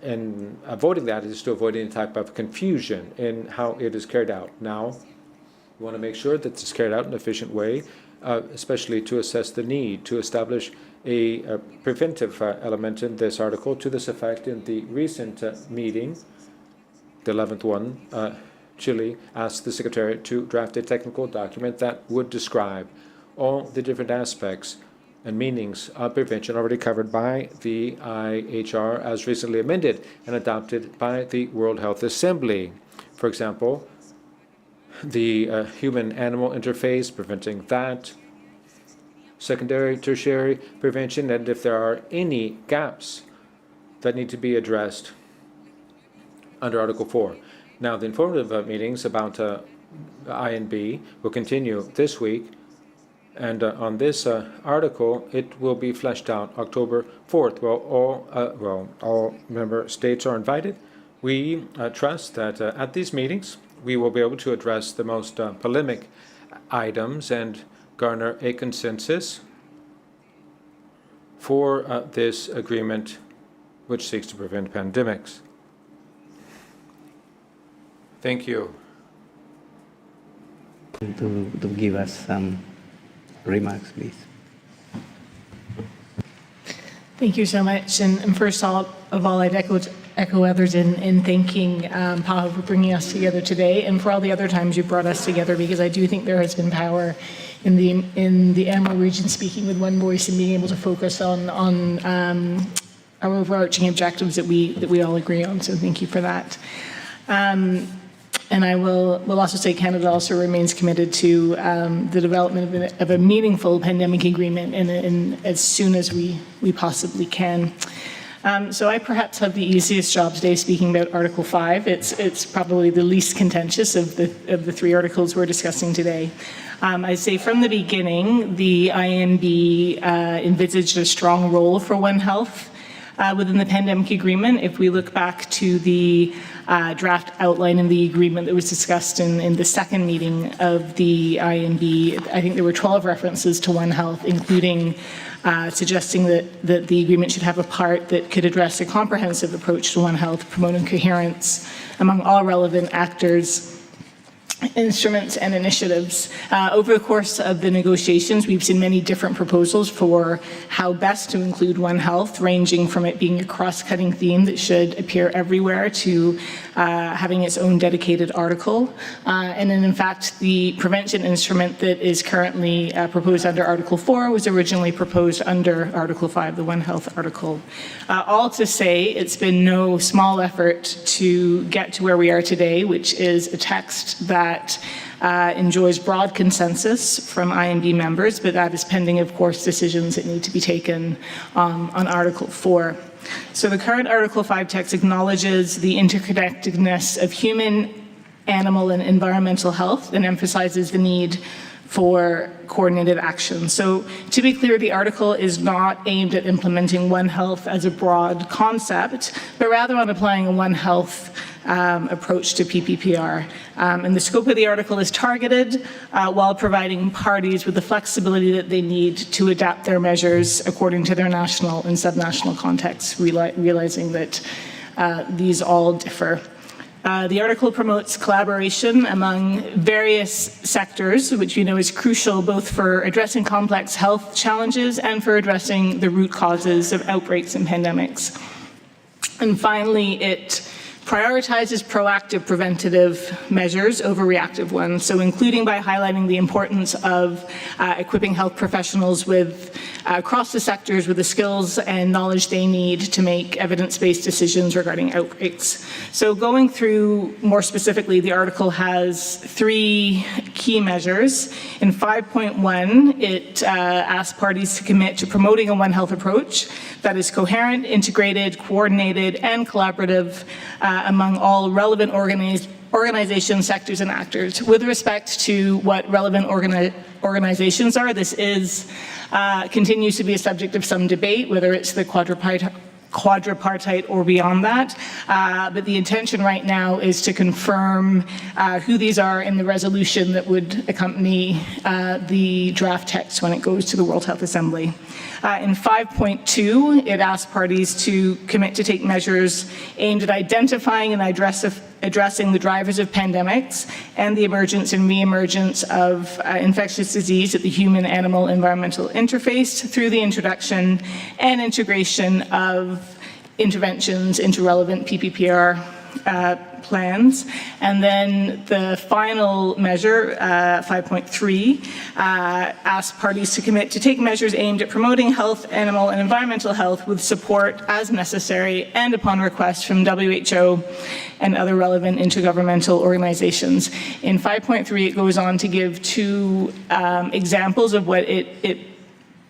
in avoiding that is to avoid any type of confusion in how it is carried out. Now, we want to make sure that it's carried out in an efficient way, especially to assess the need to establish a preventive element in this article. To this effect, in the recent meeting, the 11th one, Chile asked the Secretariat to draft a technical document that would describe all the different aspects and meanings of prevention already covered by the IHR as recently amended and adopted by the World Health Assembly. For example, the human-animal interface, preventing that, secondary, tertiary prevention, and if there are any gaps that need to be addressed under Article 4. Now, the informative meetings about INB will continue this week, and on this article, it will be fleshed out October 4th. Well, all member states are invited We trust that at these meetings, we will be able to address the most polemic items and garner a consensus for this agreement which seeks to prevent pandemics. Thank you. To give us some remarks, please. Thank you so much. And first of all, I'd echo others in thanking PAHO for bringing us together today and for all the other times you brought us together, because I do think there has been power in the Emerald region speaking with one voice and being able to focus on our overarching objectives that we all agree on. So thank you for that. And I will also say Canada also remains committed to the development of a meaningful pandemic agreement in as soon as we possibly can. So I perhaps have the easiest job today speaking about Article 5. It's probably the least contentious of the three articles we're discussing today. I'd say from the beginning, the INB envisaged a strong role for One Health within the pandemic agreement. If we look back to the draft outline in the agreement that was discussed in the second meeting of the INB, I think there were 12 references to One Health, including suggesting that the agreement should have a part that could address a comprehensive approach to One Health, promoting coherence among all relevant actors, instruments and initiatives. Over the course of the negotiations, we've seen many different proposals for how best to include One Health, ranging from it being a cross-cutting theme that should appear everywhere to having its own dedicated article. And then in fact, the prevention instrument that is currently proposed under Article 4 was originally proposed under Article 5, the One Health article. All to say, it's been no small effort to get to where we are today, which is a text that enjoys broad consensus from INB members, but that is pending, of course, decisions that need to be taken on Article 4. So the current Article 5 text acknowledges the interconnectedness of human, animal, and environmental health and emphasizes the need for coordinated action. So to be clear, the article is not aimed at implementing One Health as a broad concept, but rather on applying a One Health approach to PPPR. And the scope of the article is targeted while providing parties with the flexibility that they need to adapt their measures according to their national and subnational contexts, realizing that these all differ. The article promotes collaboration among various sectors, which we know is crucial both for addressing complex health challenges and for addressing the root causes of outbreaks and pandemics. And finally, it prioritizes proactive preventative measures over reactive ones, so including by highlighting the importance of equipping health professionals with across the sectors with the skills and knowledge they need to make evidence-based decisions regarding outbreaks. So going through more specifically, the article has three key measures. In 5.1, it asks parties to commit to promoting a One Health approach that is coherent, integrated, coordinated, and collaborative among all relevant organizations, sectors, and actors. With respect to what relevant organizations are, this is continues to be a subject of some debate, whether it's the quadripartite or beyond that. But the intention right now is to confirm who these are in the resolution that would accompany the draft text when it goes to the World Health Assembly. In 5.2, it asks parties to commit to take measures aimed at identifying and addressing the drivers of pandemics and the emergence and re-emergence of infectious disease at the human-animal environmental interface through the introduction and integration of interventions into relevant PPPR plans. And then the final measure, 5.3, asks parties to commit to take measures aimed at promoting health, animal, and environmental health with support as necessary and upon request from WHO and other relevant intergovernmental organizations. In 5.3, it goes on to give two examples of what it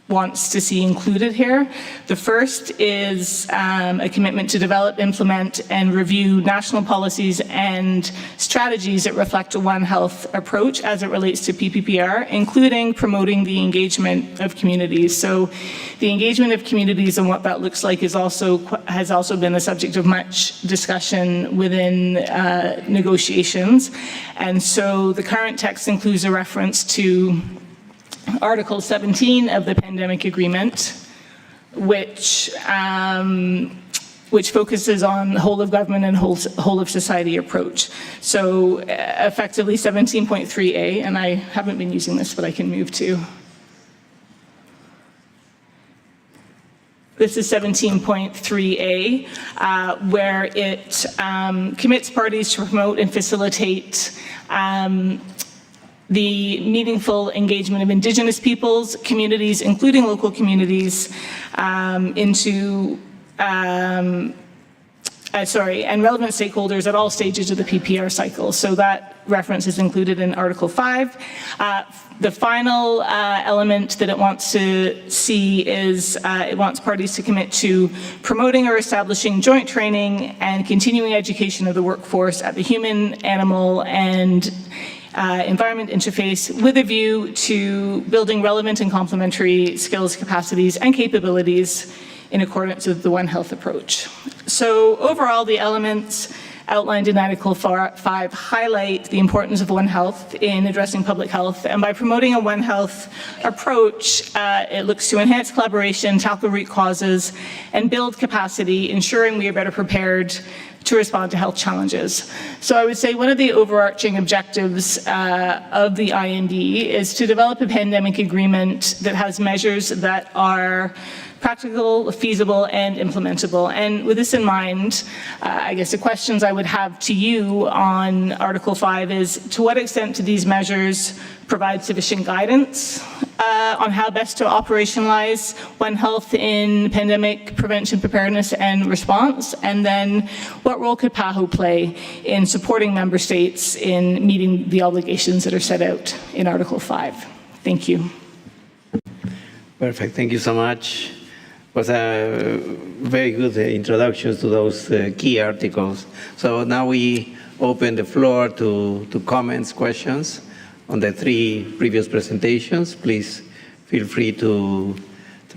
wants to see included here. The first is a commitment to develop, implement, and review national policies and strategies that reflect a One Health approach as it relates to PPPR, including promoting the engagement of communities. So the engagement of communities and what that looks like has also been the subject of much discussion within negotiations. And so the current text includes a reference to Article 17 of the Pandemic Agreement, which focuses on the whole of government and whole of society approach. So effectively 17.3a, and I haven't been using this, but I can move to. This is 17.3a, where it commits parties to promote and facilitate the meaningful engagement of Indigenous peoples, communities, including local communities, and relevant stakeholders at all stages of the PPR cycle. So that reference is included in Article 5. The final element that it wants to see is it wants parties to commit to promoting or establishing joint training and continuing education of the workforce at the human, animal, and environment interface with a view to building relevant and complementary skills, capacities, and capabilities in accordance with the One Health approach. So overall, the elements outlined in Article 5 highlight the importance of One Health in addressing public health. And by promoting a One Health approach, it looks to enhance collaboration, tackle root causes, and build capacity, ensuring we are better prepared to respond to health challenges. So I would say one of the overarching objectives of the IND is to develop a pandemic agreement that has measures that are practical, feasible, and implementable. And with this in mind, I guess the questions I would have to you on Article 5 is, to what extent do these measures provide sufficient guidance on how best to operationalize One Health in pandemic prevention, preparedness, and response? And then what role could PAHO play in supporting member states in meeting the obligations that are set out in Article 5? Thank you. Perfect. Thank you so much. It was a very good introduction to those key articles. So now we open the floor to comments, questions on the three previous presentations. Please feel free to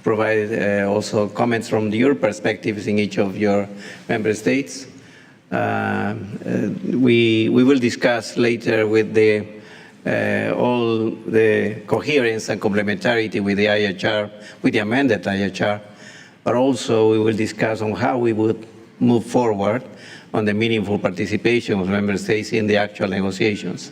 provide also comments from your perspectives in each of your member states. We will discuss later with all the coherence and complementarity with the IHR, with the amended IHR, but also we will discuss on how we would move forward on the meaningful participation of member states in the actual negotiations.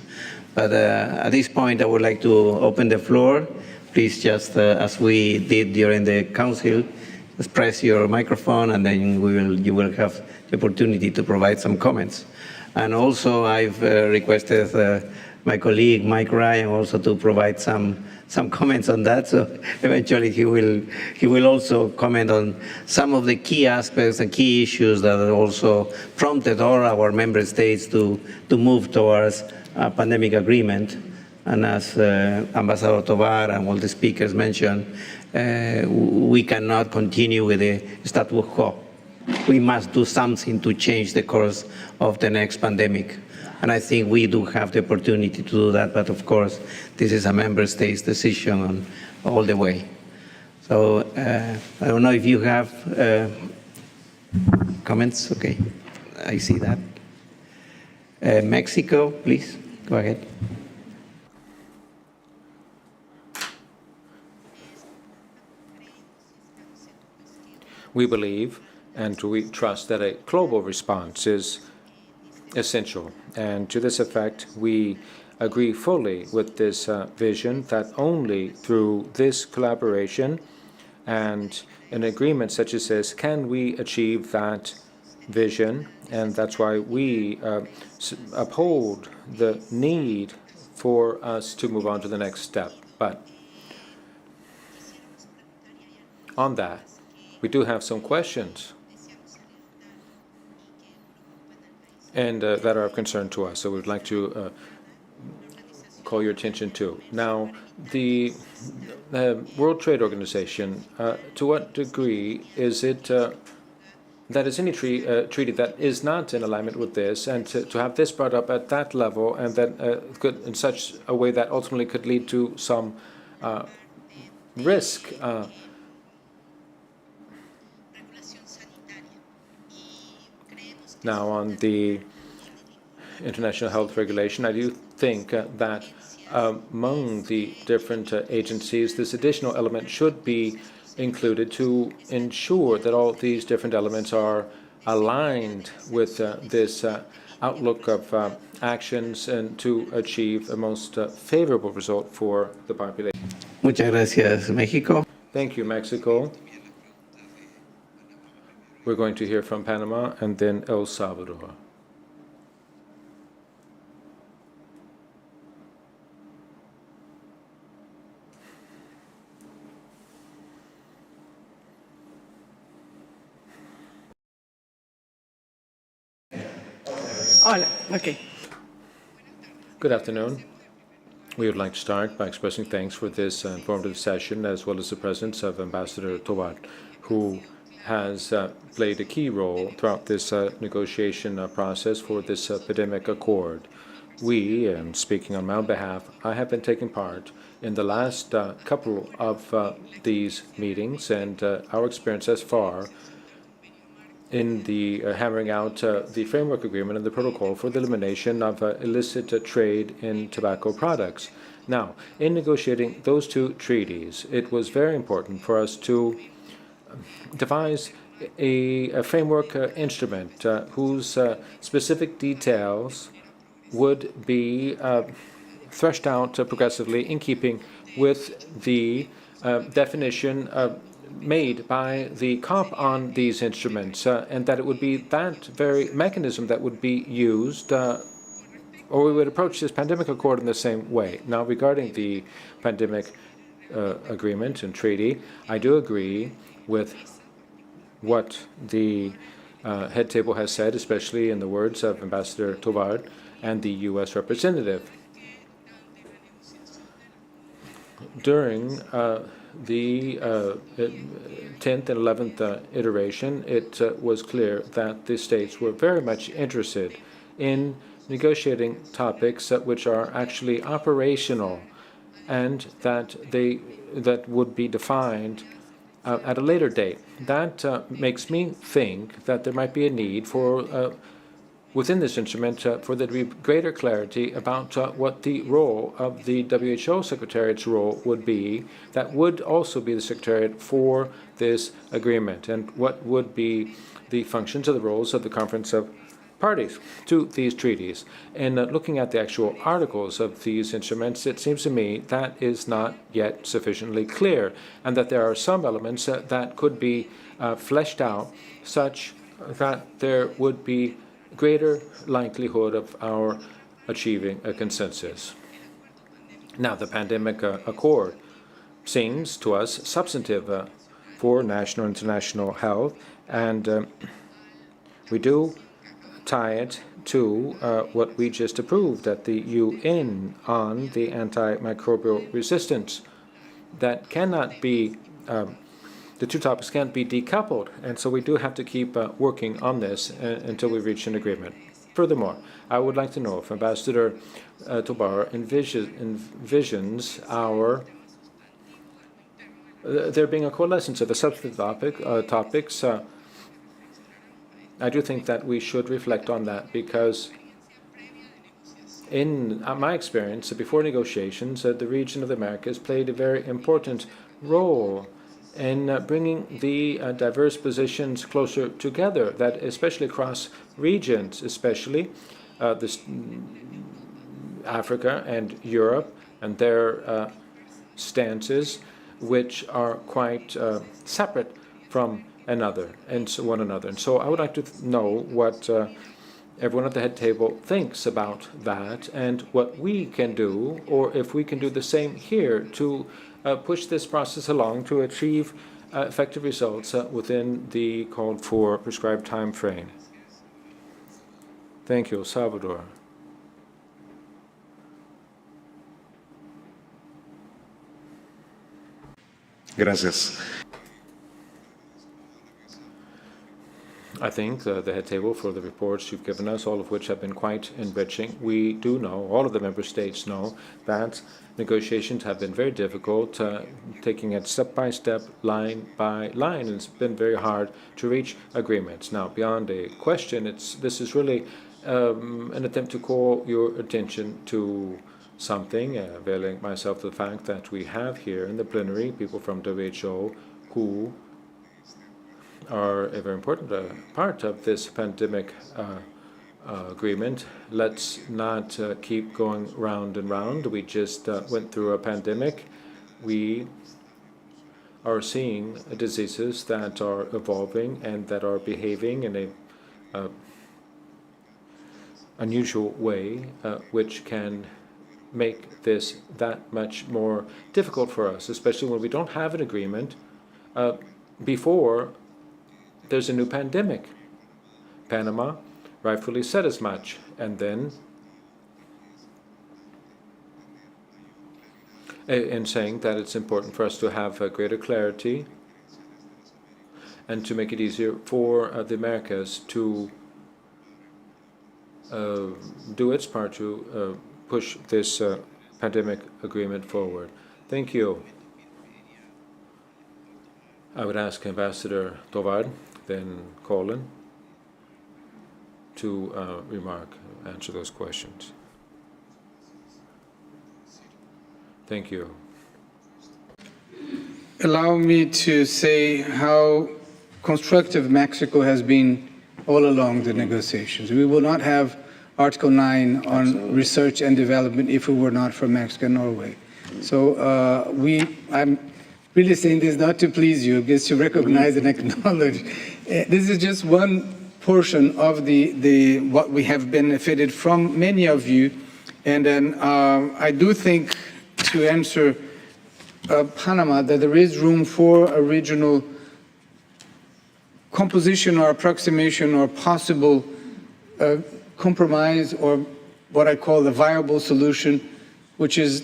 But at this point, I would like to open the floor. Please just, as we did during the council, just press your microphone and then you will have the opportunity to provide some comments. And also, I've requested my colleague, Mike Ryan, also to provide some comments on that. So eventually he will also comment on some of the key aspects and key issues that also prompted all our member states to move towards a pandemic agreement. And as Ambassador Tovar and all the speakers mentioned, we cannot continue with the status quo. We must do something to change the course of the next pandemic. And I think we do have the opportunity to do that, but of course, this is a member state's decision on all the way. So I don't know if you have comments. Okay, I see that. Mexico, please, go ahead. We believe and we trust that a global response is essential. And to this effect, we agree fully with this vision that only through this collaboration and an agreement such as this can we achieve that vision. And that's why we uphold the need for us to move on to the next step. But on that, we do have some questions and that are of concern to us. So we'd like to call your attention to. Now, the World Trade Organization, to what degree is it that is any treaty that is not in alignment with this, and to have this brought up at that level, and that could in such a way that ultimately could lead to some risk. Now, on the international health regulation, I do think that among the different agencies, this additional element should be included to ensure that all these different elements are aligned with this outlook of actions and to achieve a most favorable result for the population. Muchas gracias, México. Thank you, Mexico. We're going to hear from Panama and then El Salvador. Hola, okay. Good afternoon. We would like to start by expressing thanks for this informative session, as well as the presence of Ambassador Tovar, who has played a key role throughout this negotiation process for this epidemic accord. We, and speaking on my own behalf, I have been taking part in the last couple of these meetings, and our experience thus far in the hammering out the framework agreement and the protocol for the elimination of illicit trade in tobacco products. Now, in negotiating those two treaties, it was very important for us to devise a framework instrument whose specific details would be threshed out progressively in keeping with the definition made by the COP on these instruments, and that it would be that very mechanism that would be used, or we would approach this pandemic accord in the same way. Now, regarding the pandemic agreement and treaty, I do agree with what the head table has said, especially in the words of Ambassador Tovar and the U.S. representative. During the 10th and 11th iteration, it was clear that the states were very much interested in negotiating topics which are actually operational and that would be defined at a later date. That makes me think that there might be a need for within this instrument for there to be greater clarity about what the role of the WHO Secretariat's role would be, that would also be the Secretariat for this agreement, and what would be the functions of the roles of the Conference of Parties to these treaties. And looking at the actual articles of these instruments, it seems to me that is not yet sufficiently clear, and that there are some elements that could be fleshed out such that there would be greater likelihood of our achieving a consensus. Now, the pandemic accord seems to us substantive for national and international health, and we do tie it to what we just approved at the UN on the antimicrobial resistance. That cannot be the two topics can't be decoupled, and so we do have to keep working on this until we reach an agreement. Furthermore, I would like to know if Ambassador Tovar envisions there being a coalescence of the substantive topics. I do think that we should reflect on that, because in my experience, before negotiations, the region of the Americas played a very important role in bringing the diverse positions closer together, that especially across regions, especially Africa and Europe and their stances, which are quite separate from one another. And so I would like to know what everyone at the head table thinks about that, and what we can do, or if we can do the same here to push this process along to achieve effective results within the called for prescribed time frame. Thank you, Salvador. Gracias. I think the head table for the reports you've given us, all of which have been quite enriching. We do know, all of the member states know, that negotiations have been very difficult, taking it step by step, line by line, and it's been very hard to reach agreements. Now, beyond a question, this is really an attempt to call your attention to something, availing myself of the fact that we have here in the plenary people from WHO who are a very important part of this pandemic agreement. Let's not keep going round and round. We just went through a pandemic. We are seeing diseases that are evolving and that are behaving in a unusual way, which can make this that much more difficult for us, especially when we don't have an agreement before there's a new pandemic. Panama rightfully said as much, and then in saying that it's important for us to have greater clarity and to make it easier for the Americas to do its part to push this pandemic agreement forward. Thank you. I would ask Ambassador Tovar, then Colin, to answer those questions. Thank you. Allow me to say how constructive Mexico has been all along the negotiations. We will not have Article 9 on research and development if it were not for Mexico and Norway. So I'm really saying this not to please you, just to recognize and acknowledge. This is just one portion of the what we have benefited from, many of you. And then I do think, to answer Panama, that there is room for a regional composition or approximation or possible compromise, or what I call the viable solution, which is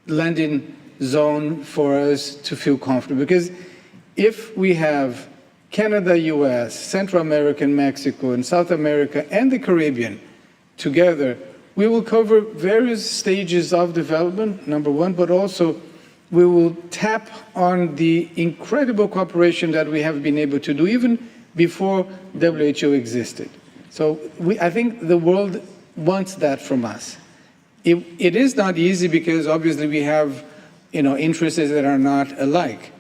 landing zone for us to feel comfortable. Because if we have Canada, US, Central America, Mexico, and South America, and the Caribbean together, we will cover various stages of development, number one, but also we will tap on the incredible cooperation that we have been able to do even before WHO existed. So I think the world wants that from us. It is not easy because obviously we have interests that are not alike.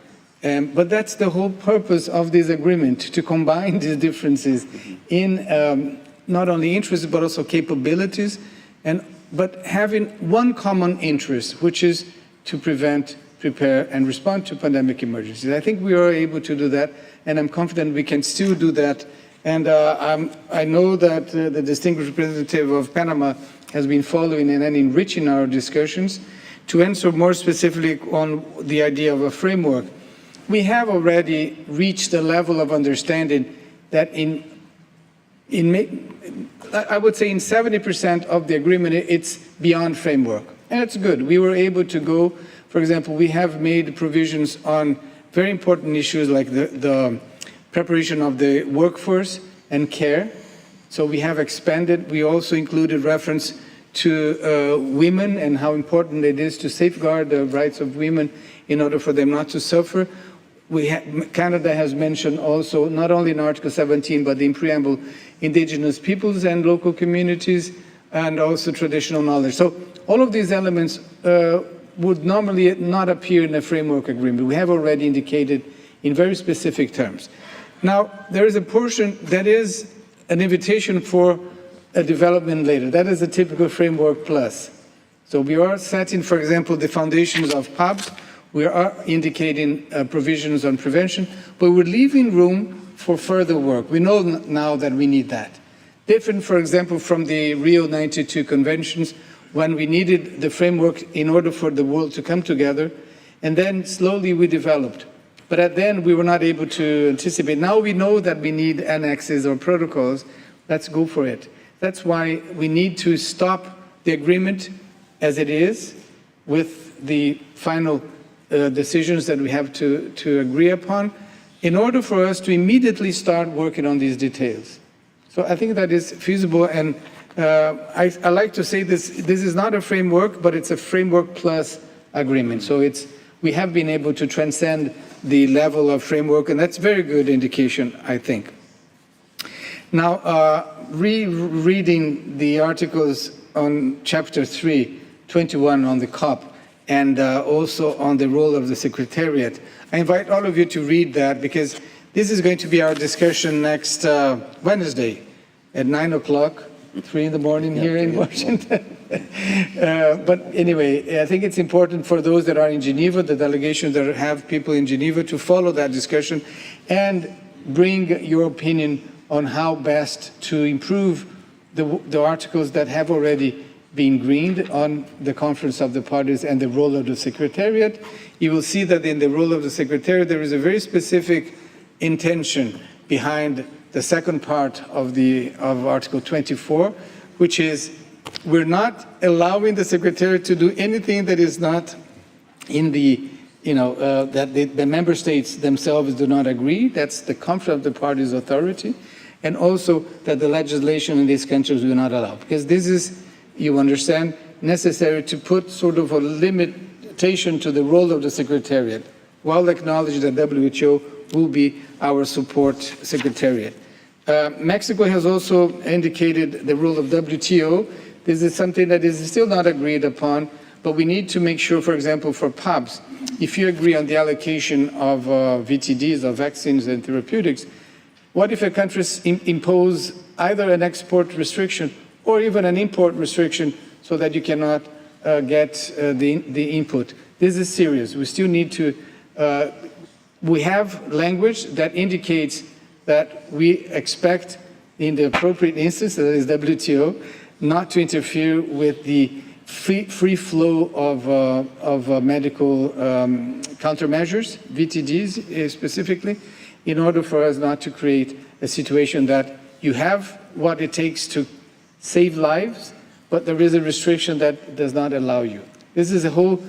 But that's the whole purpose of this agreement, to combine these differences in not only interests but also capabilities, but having one common interest, which is to prevent, prepare, and respond to pandemic emergencies. I think we are able to do that, and I'm confident we can still do that. And I know that the distinguished representative of Panama has been following and enriching our discussions. To answer more specifically on the idea of a framework, we have already reached a level of understanding that I would say in 70% of the agreement, it's beyond framework. And it's good. We were able to go, for example, we have made provisions on very important issues like the preparation of the workforce and care. So we have expanded. We also included reference to women and how important it is to safeguard the rights of women in order for them not to suffer. Canada has mentioned also, not only in Article 17, but in preamble, indigenous peoples and local communities, and also traditional knowledge. So all of these elements would normally not appear in a framework agreement. We have already indicated in very specific terms. Now, there is a portion that is an invitation for a development later. That is a typical framework plus. So we are setting, for example, the foundations of PABs. We are indicating provisions on prevention, but we're leaving room for further work. We know now that we need that. Different, for example, from the Rio 92 conventions, when we needed the framework in order for the world to come together, and then slowly we developed. But at the end, we were not able to anticipate. Now we know that we need annexes or protocols. Let's go for it. That's why we need to stop the agreement as it is with the final decisions that we have to agree upon in order for us to immediately start working on these details. So I think that is feasible, and I like to say this is not a framework, but it's a framework plus agreement. So we have been able to transcend the level of framework, and that's very good indication, I think. Now, rereading the articles on Chapter 3, 21 on the COP, and also on the role of the Secretariat, I invite all of you to read that, because this is going to be our discussion next Wednesday at 9 o'clock, 3 in the morning here in Washington. But anyway, I think it's important for those that are in Geneva, the delegations that have people in Geneva, to follow that discussion and bring your opinion on how best to improve the articles that have already been greened on the Conference of the Parties and the role of the Secretariat. You will see that in the role of the Secretariat, there is a very specific intention behind the second part of Article 24, which is we're not allowing the Secretariat to do anything that is not in the, that the member states themselves do not agree. That's the Conference of the Parties authority. And also that the legislation in these countries do not allow. Because this is, you understand, necessary to put sort of a limitation to the role of the Secretariat, while acknowledging that WHO will be our support Secretariat. Mexico has also indicated the role of WTO. This is something that is still not agreed upon, but we need to make sure, for example, for PUBs, if you agree on the allocation of VTDs, of vaccines and therapeutics, what if a country impose either an export restriction or even an import restriction so that you cannot get the input? This is serious. We still need to, we have language that indicates that we expect in the appropriate instance, that is WTO, not to interfere with the free flow of medical countermeasures, VTDs specifically, in order for us not to create a situation that you have what it takes to save lives, but there is a restriction that does not allow you. This is a whole,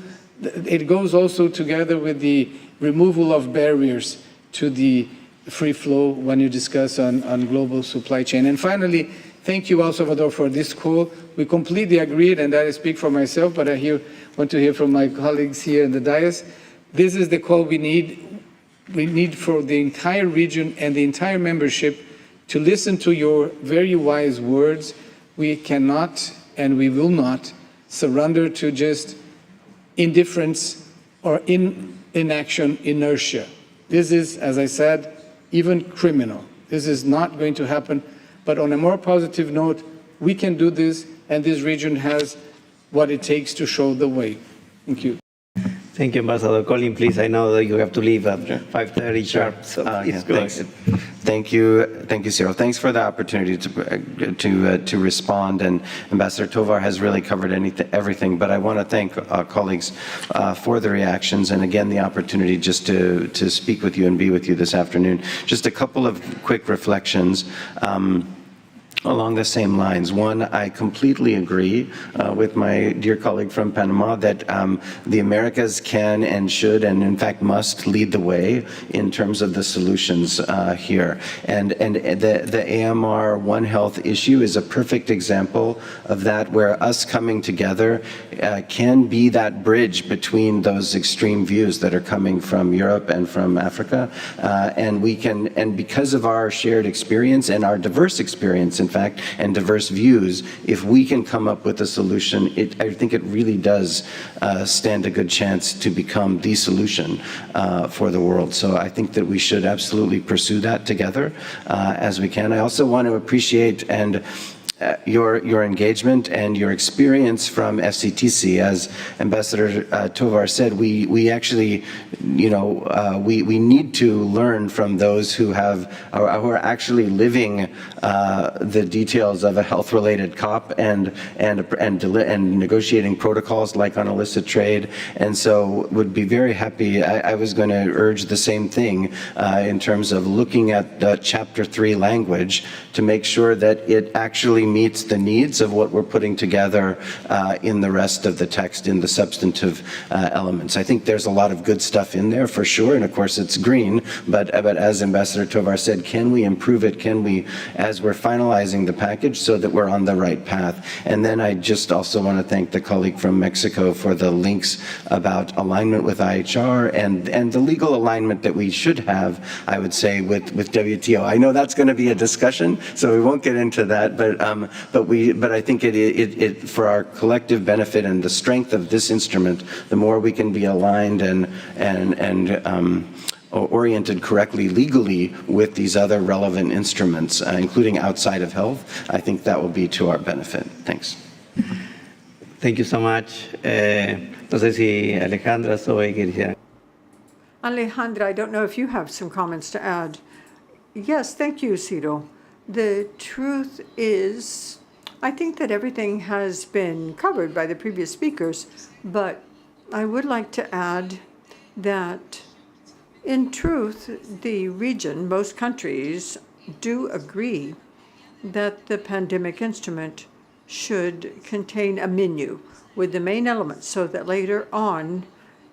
it goes also together with the removal of barriers to the free flow when you discuss on global supply chain. And finally, thank you, El Salvador, for this call. We completely agreed, and I speak for myself, but I want to hear from my colleagues here in the dais. This is the call we need. We need for the entire region and the entire membership to listen to your very wise words. We cannot and we will not surrender to just indifference or inaction, inertia. This is, as I said, even criminal. This is not going to happen. But on a more positive note, we can do this, and this region has what it takes to show the way. Thank you. Thank you, Ambassador Colin. Please, I know that you have to leave at 5:30 sharp, so please go ahead. Thank you, Cyril. Thanks for the opportunity to respond. And Ambassador Tovar has really covered everything. But I want to thank colleagues for the reactions, and again the opportunity just to speak with you and be with you this afternoon. Just a couple of quick reflections. Along the same lines. One, I completely agree with my dear colleague from Panama that the Americas can and should and in fact must lead the way in terms of the solutions here. And the AMR One Health issue is a perfect example of that, where us coming together can be that bridge between those extreme views that are coming from Europe and from Africa. And we can, and because of our shared experience and our diverse experience, in fact, and diverse views, if we can come up with a solution, I think it really does stand a good chance to become the solution for the world. So I think that we should absolutely pursue that together as we can. I also want to appreciate your engagement and your experience from FCTC. As Ambassador Tovar said, we actually, we need to learn from those who are actually living the details of a health-related COP and negotiating protocols like on illicit trade. And so would be very happy. I was going to urge the same thing in terms of looking at the Chapter 3 language to make sure that it actually meets the needs of what we're putting together in the rest of the text, in the substantive elements. I think there's a lot of good stuff in there for sure, and of course it's green, but as Ambassador Tovar said, can we improve it? Can we, as we're finalizing the package, so that we're on the right path? And then I just also want to thank the colleague from Mexico for the links about alignment with IHR and the legal alignment that we should have, I would say, with WTO. I know that's going to be a discussion, so we won't get into that, but I think it for our collective benefit and the strength of this instrument, the more we can be aligned and oriented correctly legally with these other relevant instruments, including outside of health, I think that will be to our benefit. Thanks. Thank you so much. No sé si Alejandra, Zoe quisiera. Alejandra, I don't know if you have some comments to add. Yes, thank you, Ciro. The truth is, I think that everything has been covered by the previous speakers, but I would like to add that in truth, the region, most countries do agree that the pandemic instrument should contain a menu with the main elements so that later on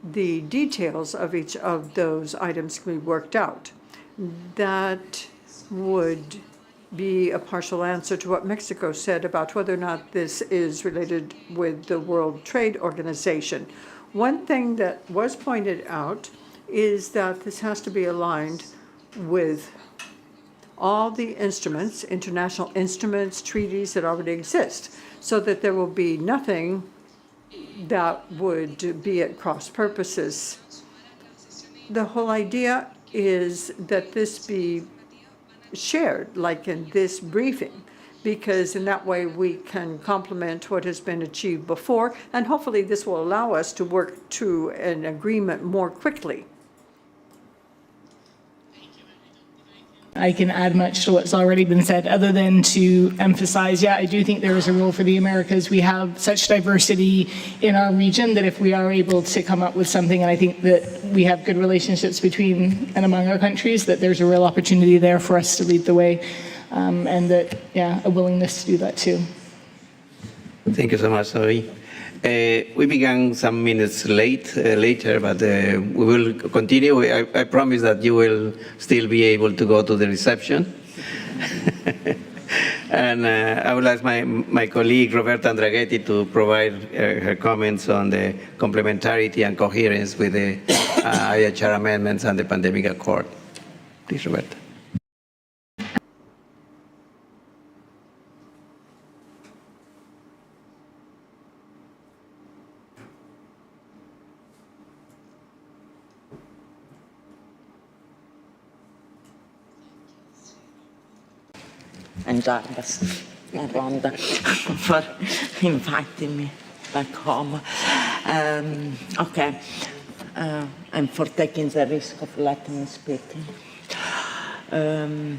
the details of each of those items can be worked out. That would be a partial answer to what Mexico said about whether or not this is related with the World Trade Organization. One thing that was pointed out is that this has to be aligned with all the instruments, international instruments, treaties that already exist, so that there will be nothing that would be at cross purposes. The whole idea is that this be shared, like in this briefing, because in that way we can complement what has been achieved before, and hopefully this will allow us to work to an agreement more quickly. I can add much to what's already been said, other than to emphasize, I do think there is a role for the Americas. We have such diversity in our region that if we are able to come up with something, and I think that we have good relationships between and among our countries, that there's a real opportunity there for us to lead the way, and that, a willingness to do that too. Thank you so much, Zoe. We began some minutes later, but we will continue. I promise that you will still be able to go to the reception. And I will ask my colleague, Roberta Andraghetti, to provide her comments on the complementarity and coherence with the IHR amendments and the pandemic accord. Please, Roberta. And Jarbas and Rhonda for inviting me back home. And for taking the risk of letting me speak. I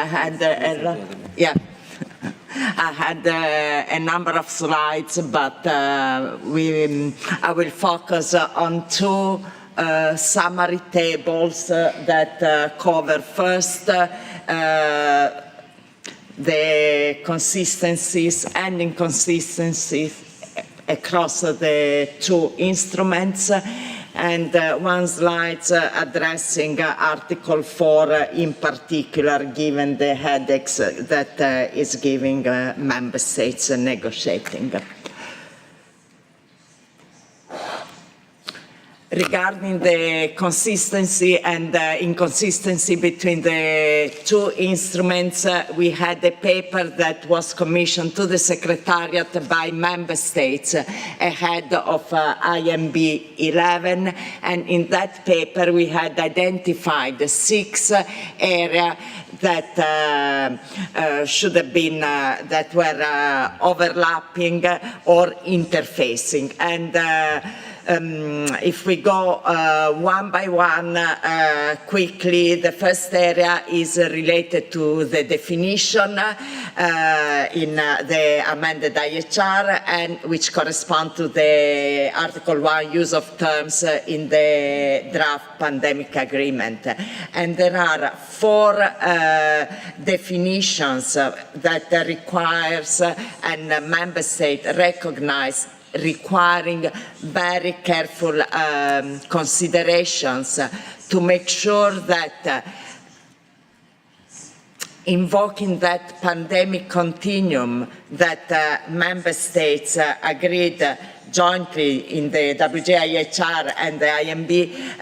had I had a number of slides, but I will focus on two summary tables that cover first the consistencies and inconsistencies across the two instruments, and one slide addressing Article 4 in particular, given the headaches that is giving member states negotiating. Regarding the consistency and inconsistency between the two instruments, we had a paper that was commissioned to the Secretariat by member states ahead of IMB 11, and in that paper we had identified 6 areas that should have been, that were overlapping or interfacing. And if we go one by one quickly, the first area is related to the definition in the amended IHR, and which correspond to the Article 1 use of terms in the draft pandemic agreement. And there are 4 definitions that requires and member state recognize requiring very careful considerations to make sure that invoking that pandemic continuum that member states agreed jointly in the WJIHR and the IMB,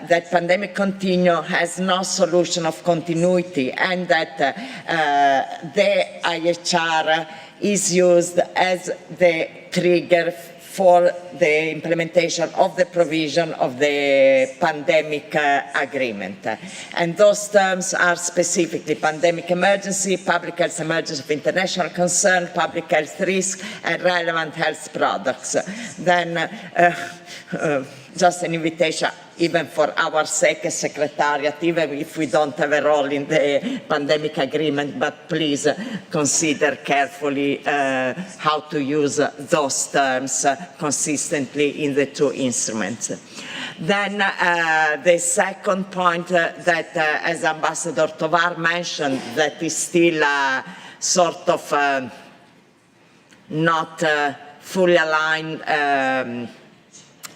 that pandemic continuum has no solution of continuity, and that the IHR is used as the trigger for the implementation of the provision of the pandemic agreement. And those terms are specifically pandemic emergency, public health emergency of international concern, public health risk, and relevant health products. Then just an invitation, even for our sake as Secretariat, even if we don't have a role in the pandemic agreement, but please consider carefully how to use those terms consistently in the 2 instruments. Then the second point that, as Ambassador Tovar mentioned, that is still sort of not fully aligned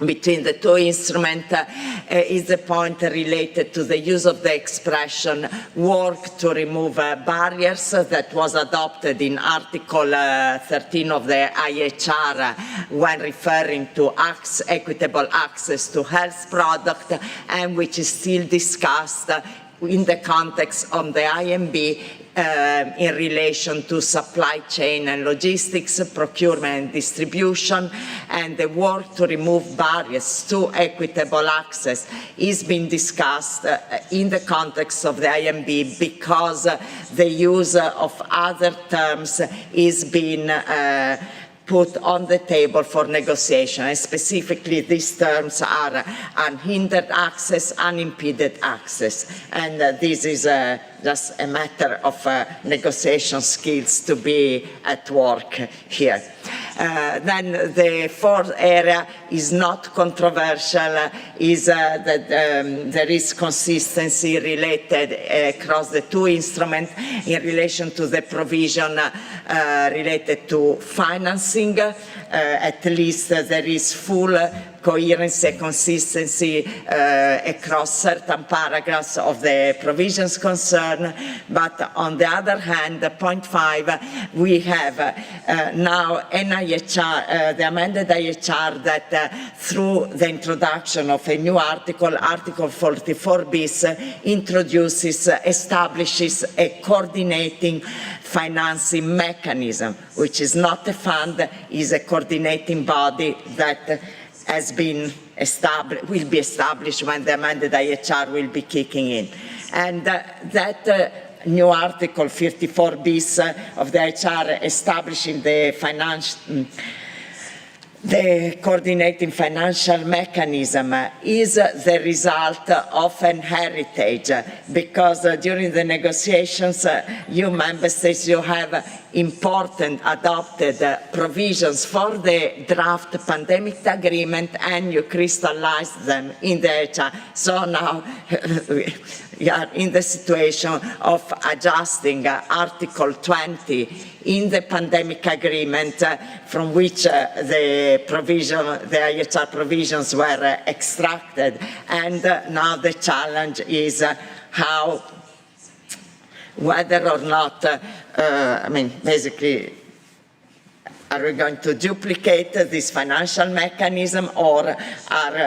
between the 2 instruments is the point related to the use of the expression work to remove barriers that was adopted in Article 13 of the IHR when referring to equitable access to health products, and which is still discussed in the context of the IMB in relation to supply chain and logistics, procurement and distribution, and the work to remove barriers to equitable access is being discussed in the context of the IMB, because the use of other terms is being put on the table for negotiation, and specifically these terms are unhindered access, unimpeded access, and this is just a matter of negotiation skills to be at work here. Then the 4th area is not controversial, is that there is consistency related across the 2 instruments in relation to the provision related to financing. At least there is full coherence and consistency across certain paragraphs of the provisions concerned, but on the other hand, point 5, we have now an IHR, the amended IHR, that through the introduction of a new article, Article 44 bis, establishes a coordinating financing mechanism, which is not a fund, is a coordinating body that has been established, will be established when the amended IHR will be kicking in. And that new Article 54 bis of the IHR establishing the coordinating financial mechanism is the result of an heritage, because during the negotiations, you member states, you have important adopted provisions for the draft pandemic agreement, and you crystallized them in the IHR. So now we are in the situation of adjusting Article 20 in the pandemic agreement, from which the IHR provisions were extracted, and now the challenge is whether or not, basically, are we going to duplicate this financial mechanism, or are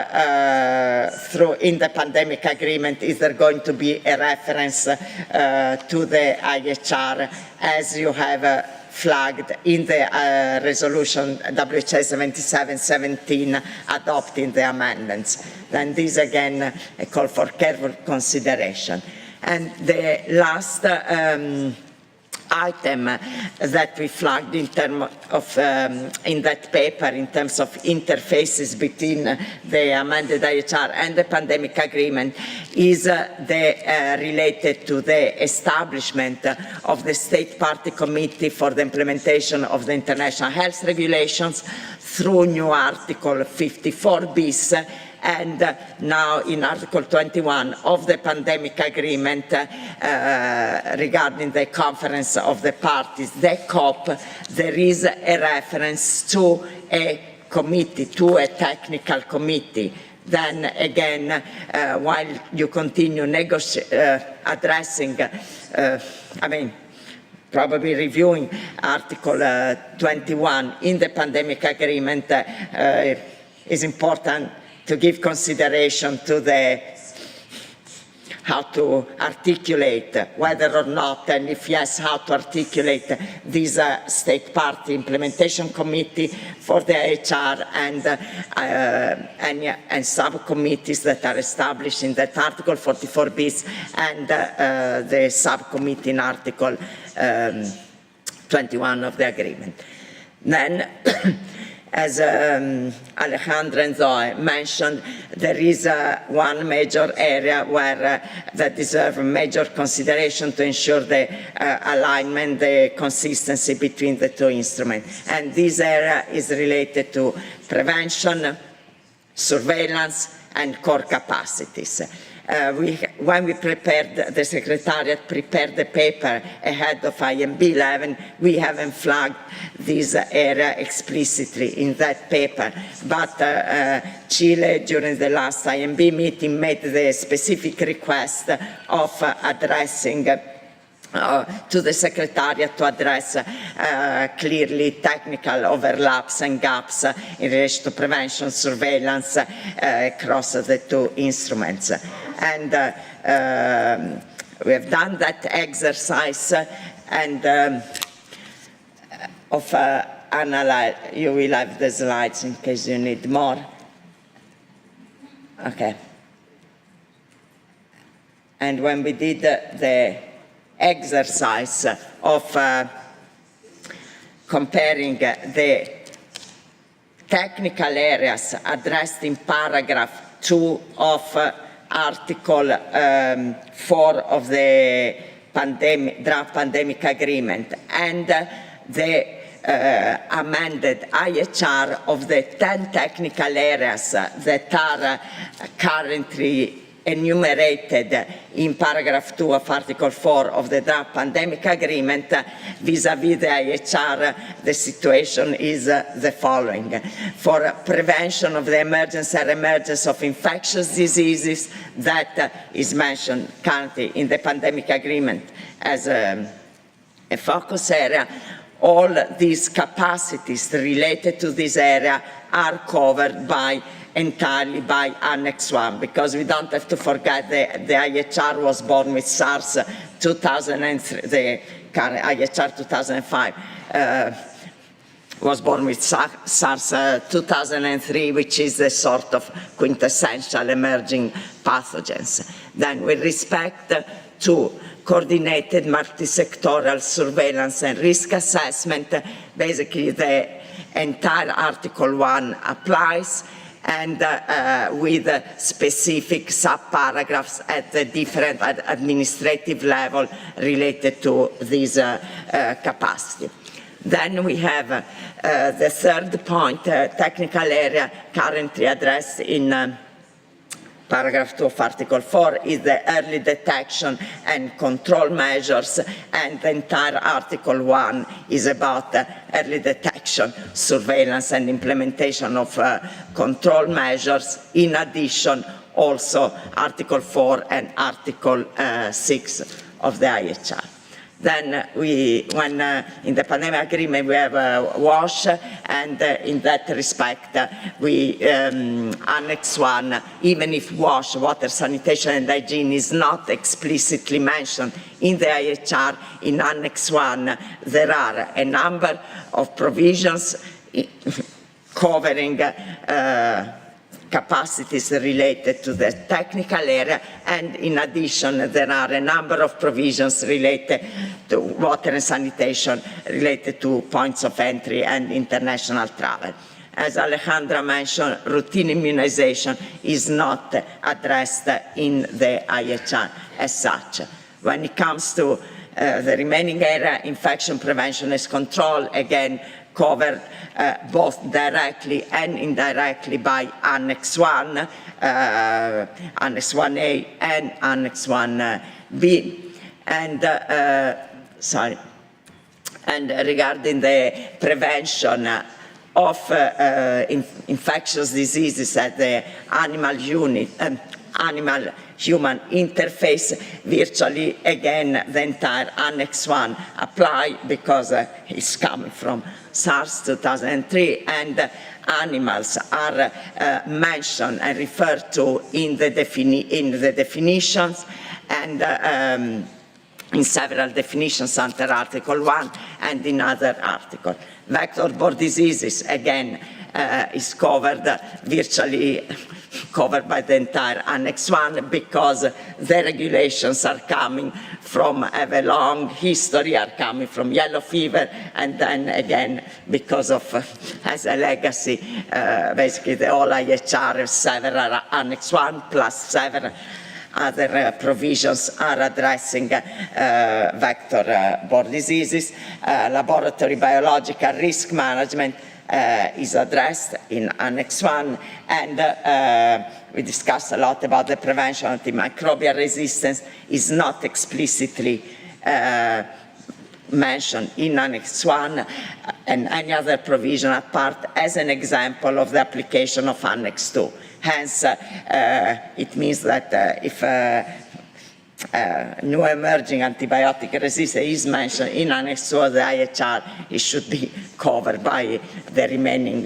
in the pandemic agreement, is there going to be a reference to the IHR as you have flagged in the resolution WHA 7717 adopting the amendments? Then this again a call for careful consideration. And the last item that we flagged in terms of in that paper in terms of interfaces between the amended IHR and the pandemic agreement is related to the establishment of the State Party Committee for the implementation of the international health regulations through new Article 54 bis. And now in Article 21 of the pandemic agreement regarding the conference of the parties, the COP, there is a reference to a committee, to a technical committee. Then again, while you continue addressing, probably reviewing Article 21 in the pandemic agreement, is important to give consideration to how to articulate whether or not, and if yes, how to articulate this State Party Implementation Committee for the IHR and subcommittees that are established in that Article 44 bis and the subcommittee in Article 21 of the agreement. Then, as Alejandra and Zoe mentioned, there is one major area where that deserves major consideration to ensure the alignment, the consistency between the two instruments. And this area is related to prevention, surveillance, and core capacities. When we prepared, the Secretariat prepared the paper ahead of IMB 11, we haven't flagged this area explicitly in that paper. But Chile, during the last IMB meeting, made the specific request of addressing to the Secretariat to address clearly technical overlaps and gaps in relation to prevention, surveillance across the two instruments. And we have done that exercise and analyze. You will have the slides in case you need more. Okay. And when we did the exercise of comparing the technical areas addressed in paragraph 2 of Article 4 of the draft pandemic agreement and the amended IHR of the 10 technical areas that are currently enumerated in paragraph 2 of Article 4 of the draft pandemic agreement vis-à-vis the IHR, the situation is the following. For prevention of the emergence and emergence of infectious diseases, that is mentioned currently in the pandemic agreement as a focus area, all these capacities related to this area are covered entirely by Annex 1, because we don't have to forget the IHR was born with SARS 2003, the current IHR 2005 was born with SARS 2003, which is a sort of quintessential emerging pathogens. Then with respect to coordinated multisectoral surveillance and risk assessment, basically the entire Article 1 applies, and with specific sub-paragraphs at the different administrative level related to this capacity. Then we have the third point, technical area currently addressed in paragraph 2 of Article 4 is the early detection and control measures, and the entire Article 1 is about early detection, surveillance, and implementation of control measures. In addition, also Article 4 and Article 6 of the IHR. Then when in the pandemic agreement, we have WASH, and in that respect, we Annex 1, even if WASH, water, sanitation, and hygiene, is not explicitly mentioned in the IHR, in Annex 1, there are a number of provisions covering capacities related to the technical area, and in addition, there are a number of provisions related to water and sanitation, related to points of entry and international travel. As Alejandra mentioned, routine immunization is not addressed in the IHR as such. When it comes to the remaining area, infection prevention and control, again, covered both directly and indirectly by Annex 1, Annex 1A and Annex 1B. And, and regarding the prevention of infectious diseases at the animal-human interface, virtually, again, the entire Annex 1 apply because it's coming from SARS 2003, and animals are mentioned and referred to in the definitions, and in several definitions under Article 1 and in other articles. Vector-borne diseases, again, is covered, virtually covered by the entire Annex 1, because the regulations are coming from, have a long history, are coming from yellow fever, and then again, because of, as a legacy, basically the whole IHR, several Annex 1 plus several other provisions are addressing vector-borne diseases. Laboratory biological risk management is addressed in Annex 1, and we discussed a lot about the prevention of antimicrobial resistance, is not explicitly mentioned in Annex 1, and any other provision apart as an example of the application of Annex 2. Hence, it means that if new emerging antibiotic resistance is mentioned in Annex 2 of the IHR, it should be covered by the remaining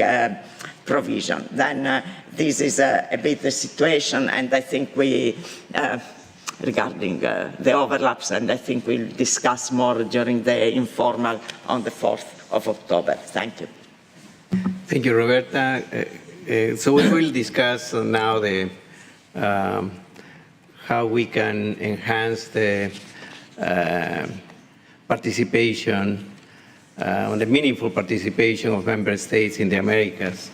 provision. Then this is a bit the situation, and I think we, regarding the overlaps, and I think we'll discuss more during the informal on the 4th of October. Thank you. Thank you, Roberta. So we will discuss now the how we can enhance the participation, the meaningful participation of member states in the Americas.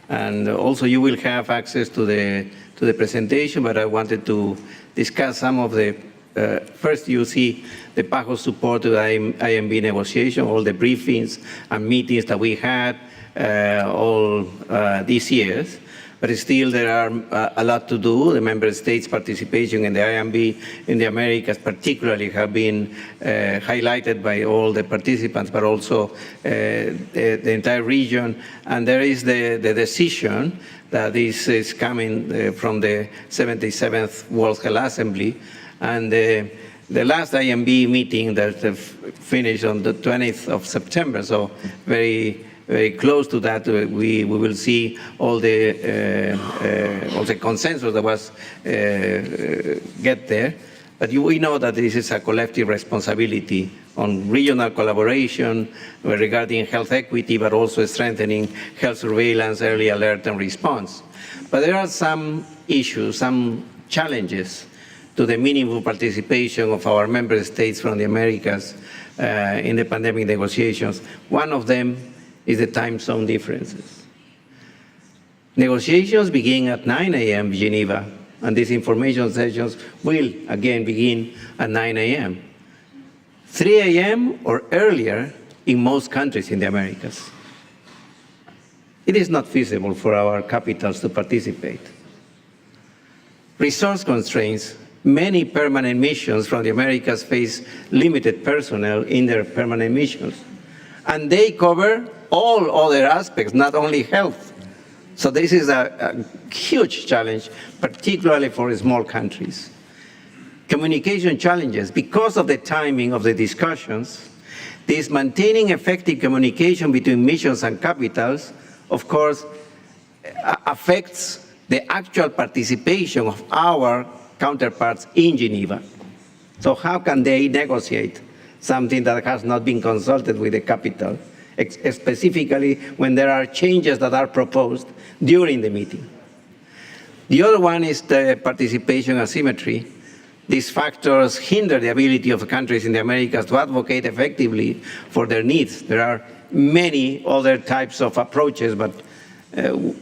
And also you will have access to the presentation, but I wanted to discuss some of the, first you see the PAHO support to the IMB negotiation, all the briefings and meetings that we had all these years. But still there are a lot to do. The member states' participation in the IMB in the Americas particularly have been highlighted by all the participants, but also the entire region. And there is the decision that this is coming from the 77th World Health Assembly. And the last IMB meeting that finished on the 20th of September, so very close to that, we will see all the consensus that was get there. But we know that this is a collective responsibility on regional collaboration regarding health equity, but also strengthening health surveillance, early alert and response. But there are some issues, some challenges to the meaningful participation of our member states from the Americas in the pandemic negotiations. One of them is the time zone differences. Negotiations begin at 9 a.m. Geneva, and these information sessions will again begin at 9 a.m. 3 a.m. or earlier in most countries in the Americas. It is not feasible for our capitals to participate. Resource constraints. Many permanent missions from the Americas face limited personnel in their permanent missions, and they cover all other aspects, not only health. So this is a huge challenge, particularly for small countries. Communication challenges. Because of the timing of the discussions, this maintaining effective communication between missions and capitals, of course, affects the actual participation of our counterparts in Geneva. So how can they negotiate something that has not been consulted with the capital, specifically when there are changes that are proposed during the meeting? The other one is the participation asymmetry. These factors hinder the ability of countries in the Americas to advocate effectively for their needs. There are many other types of approaches, but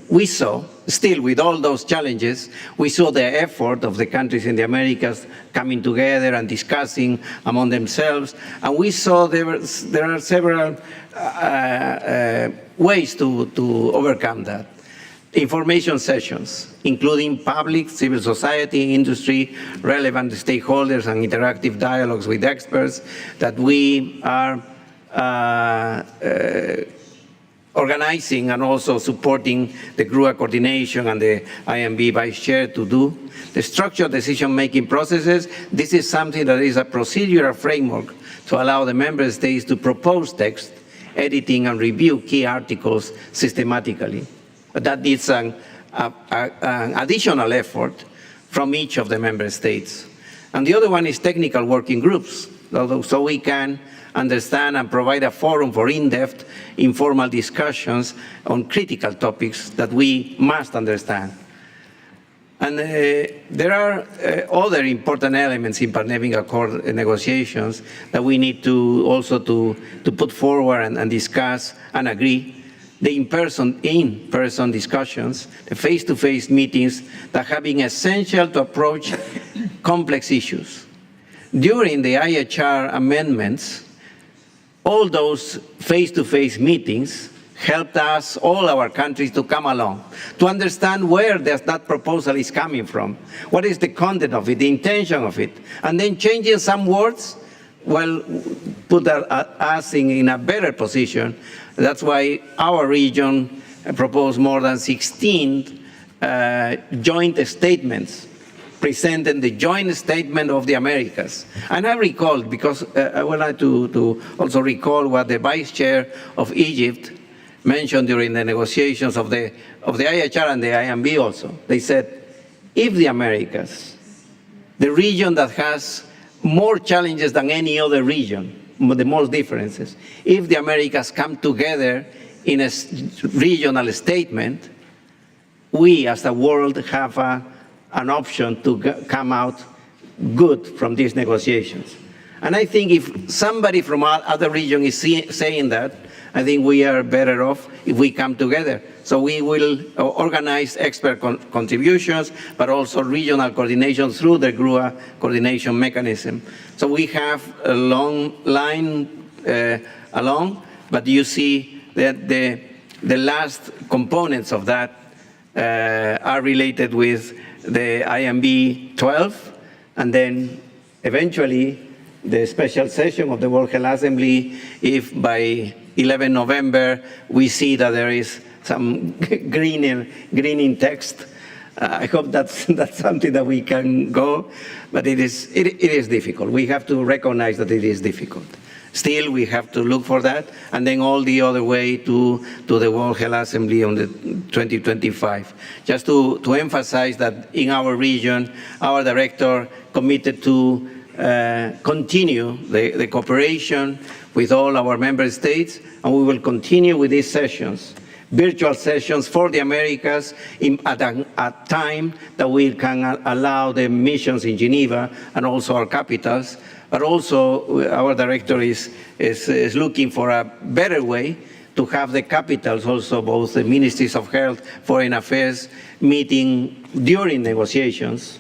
we saw, still with all those challenges, we saw the effort of the countries in the Americas coming together and discussing among themselves, and we saw there are several ways to overcome that. Information sessions, including public, civil society, industry, relevant stakeholders, and interactive dialogues with experts that we are organizing and also supporting the GRUA coordination and the IMB vice chair to do. The structured decision-making processes, this is something that is a procedural framework to allow the member states to propose text, editing and review key articles systematically. But that needs an additional effort from each of the member states. And the other one is technical working groups, so we can understand and provide a forum for in-depth informal discussions on critical topics that we must understand. And there are other important elements in pandemic accord negotiations that we need to also to put forward and discuss and agree. The in-person discussions, the face-to-face meetings that have been essential to approach complex issues. During the IHR amendments, all those face-to-face meetings helped us, all our countries, to come along, to understand where that proposal is coming from, what is the content of it, the intention of it, and then changing some words, well, put us in a better position. That's why our region proposed more than 16 joint statements, presenting the joint statement of the Americas. And I recall, because I would like to also recall what the vice chair of Egypt mentioned during the negotiations of the IHR and the IMB also. They said, if the Americas, the region that has more challenges than any other region, the most differences, if the Americas come together in a regional statement, we as a world have an option to come out good from these negotiations. And I think if somebody from other region is saying that, I think we are better off if we come together. So we will organize expert contributions, but also regional coordination through the GRUA coordination mechanism. So we have a long line along, but you see that the last components of that are related with the IMB 12, and then eventually the special session of the World Health Assembly, if by 11 November we see that there is some greening text. I hope that's something that we can go, but it is difficult. We have to recognize that it is difficult. Still, we have to look for that, and then all the other way to the World Health Assembly on the 2025. Just to emphasize that in our region, our director committed to continue the cooperation with all our member states, and we will continue with these sessions, virtual sessions for the Americas at a time that we can allow the missions in Geneva and also our capitals. But also our director is looking for a better way to have the capitals, also both the ministries of health, foreign affairs, meeting during negotiations,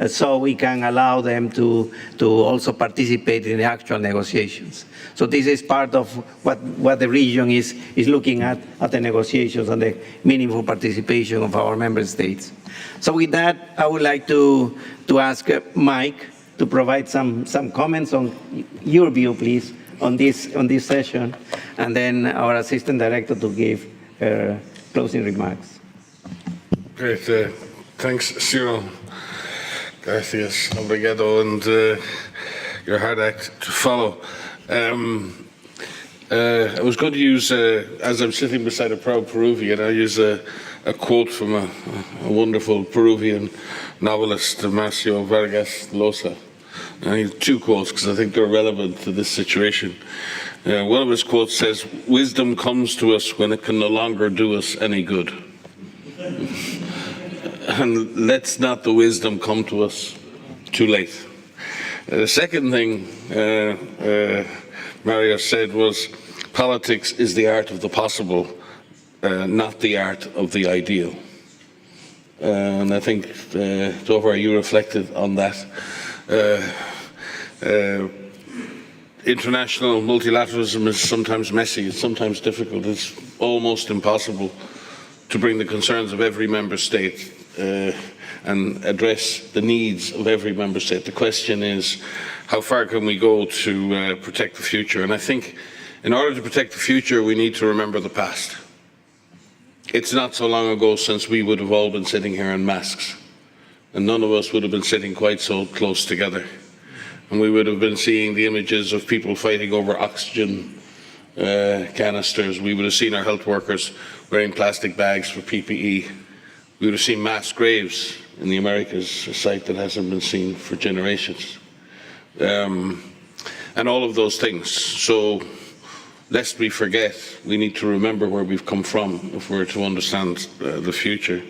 so we can allow them to also participate in the actual negotiations. So this is part of what the region is looking at the negotiations and the meaningful participation of our member states. So with that, I would like to ask Mike to provide some comments on your view, please, on this session, and then our assistant director to give her closing remarks. Great. Thanks, Ciro. Gracias, obrigado, and your hard act to follow. I was going to use, as I'm sitting beside a proud Peruvian, I use a quote from a wonderful Peruvian novelist, Marcio Vargas Llosa. I need two quotes because I think they're relevant to this situation. One of his quotes says, "Wisdom comes to us when it can no longer do us any good." and let's not the wisdom come to us too late. The second thing Mario said was politics is the art of the possible, not the art of the ideal. And I think, Tovar, you reflected on that. International multilateralism is sometimes messy, it's sometimes difficult, it's almost impossible to bring the concerns of every member state and address the needs of every member state. The question is, how far can we go to protect the future? And I think in order to protect the future, we need to remember the past. It's not so long ago since we would have all been sitting here in masks, and none of us would have been sitting quite so close together. And we would have been seeing the images of people fighting over oxygen canisters. We would have seen our health workers wearing plastic bags for PPE. We would have seen mass graves in the Americas, a sight that hasn't been seen for generations. And all of those things. So, lest we forget, we need to remember where we've come from if we're to understand the future.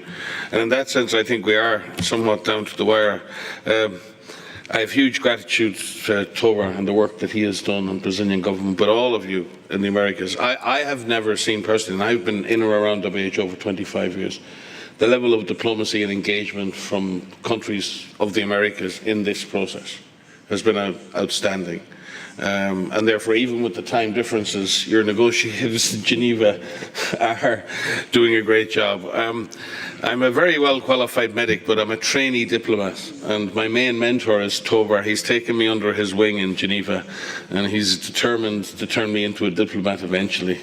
And in that sense, I think we are somewhat down to the wire. I have huge gratitude to Tovar and the work that he has done on Brazilian government, but all of you in the Americas. I have never seen personally, and I've been in or around WHO for 25 years, the level of diplomacy and engagement from countries of the Americas in this process has been outstanding. And therefore, even with the time differences, your negotiators in Geneva are doing a great job. I'm a very well qualified medic, but I'm a trainee diplomat, and my main mentor is Tovar. He's taken me under his wing in Geneva, and he's determined to turn me into a diplomat eventually.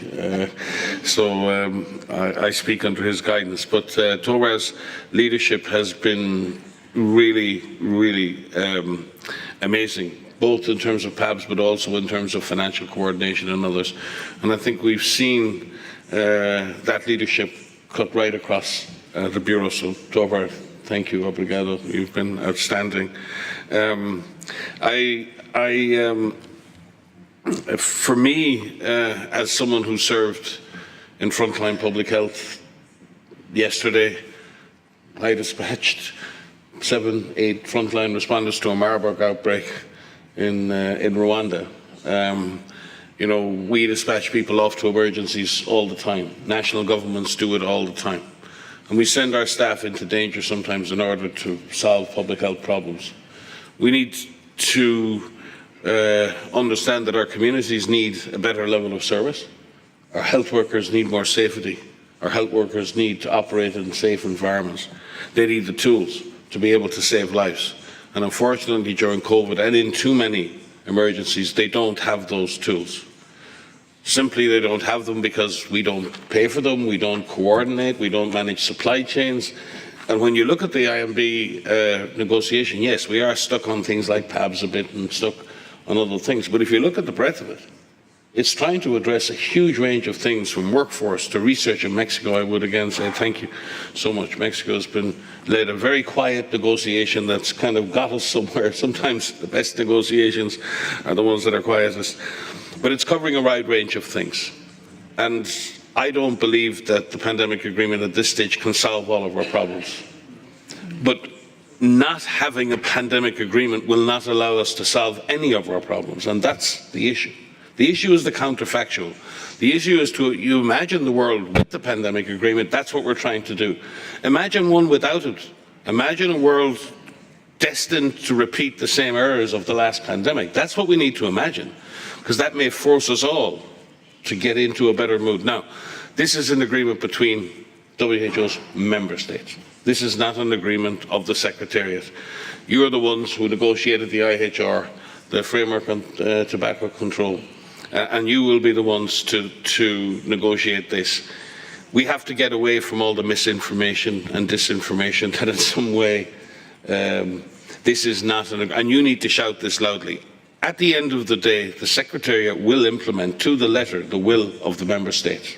I speak under his guidance. But Tovar's leadership has been really, really amazing, both in terms of PABs, but also in terms of financial coordination and others. And I think we've seen that leadership cut right across the Bureau. So, Tovar, thank you, obrigado. You've been outstanding. For me, as someone who served in frontline public health, yesterday I dispatched 7, 8 frontline responders to a Marburg outbreak in Rwanda. You know, we dispatch people off to emergencies all the time. National governments do it all the time. And we send our staff into danger sometimes in order to solve public health problems. We need to understand that our communities need a better level of service. Our health workers need more safety. Our health workers need to operate in safe environments. They need the tools to be able to save lives. And unfortunately, during COVID and in too many emergencies, they don't have those tools. Simply, they don't have them because we don't pay for them, we don't coordinate, we don't manage supply chains. And when you look at the IMB negotiation, yes, we are stuck on things like PABs a bit and stuck on other things. But if you look at the breadth of it, it's trying to address a huge range of things, from workforce to research in Mexico. I would again say thank you so much. Mexico has led a very quiet negotiation that's kind of got us somewhere. Sometimes the best negotiations are the ones that are quietest. But it's covering a wide range of things. And I don't believe that the pandemic agreement at this stage can solve all of our problems. But not having a pandemic agreement will not allow us to solve any of our problems, and that's the issue. The issue is the counterfactual. The issue is you imagine the world with the pandemic agreement. That's what we're trying to do. Imagine one without it. Imagine a world destined to repeat the same errors of the last pandemic. That's what we need to imagine, because that may force us all to get into a better mood. Now, this is an agreement between WHO's member states. This is not an agreement of the Secretariat. You are the ones who negotiated the IHR, the Framework on Tobacco Control, and you will be the ones to negotiate this. We have to get away from all the misinformation and disinformation that in some way this is not and you need to shout this loudly. At the end of the day, the Secretariat will implement to the letter the will of the member states.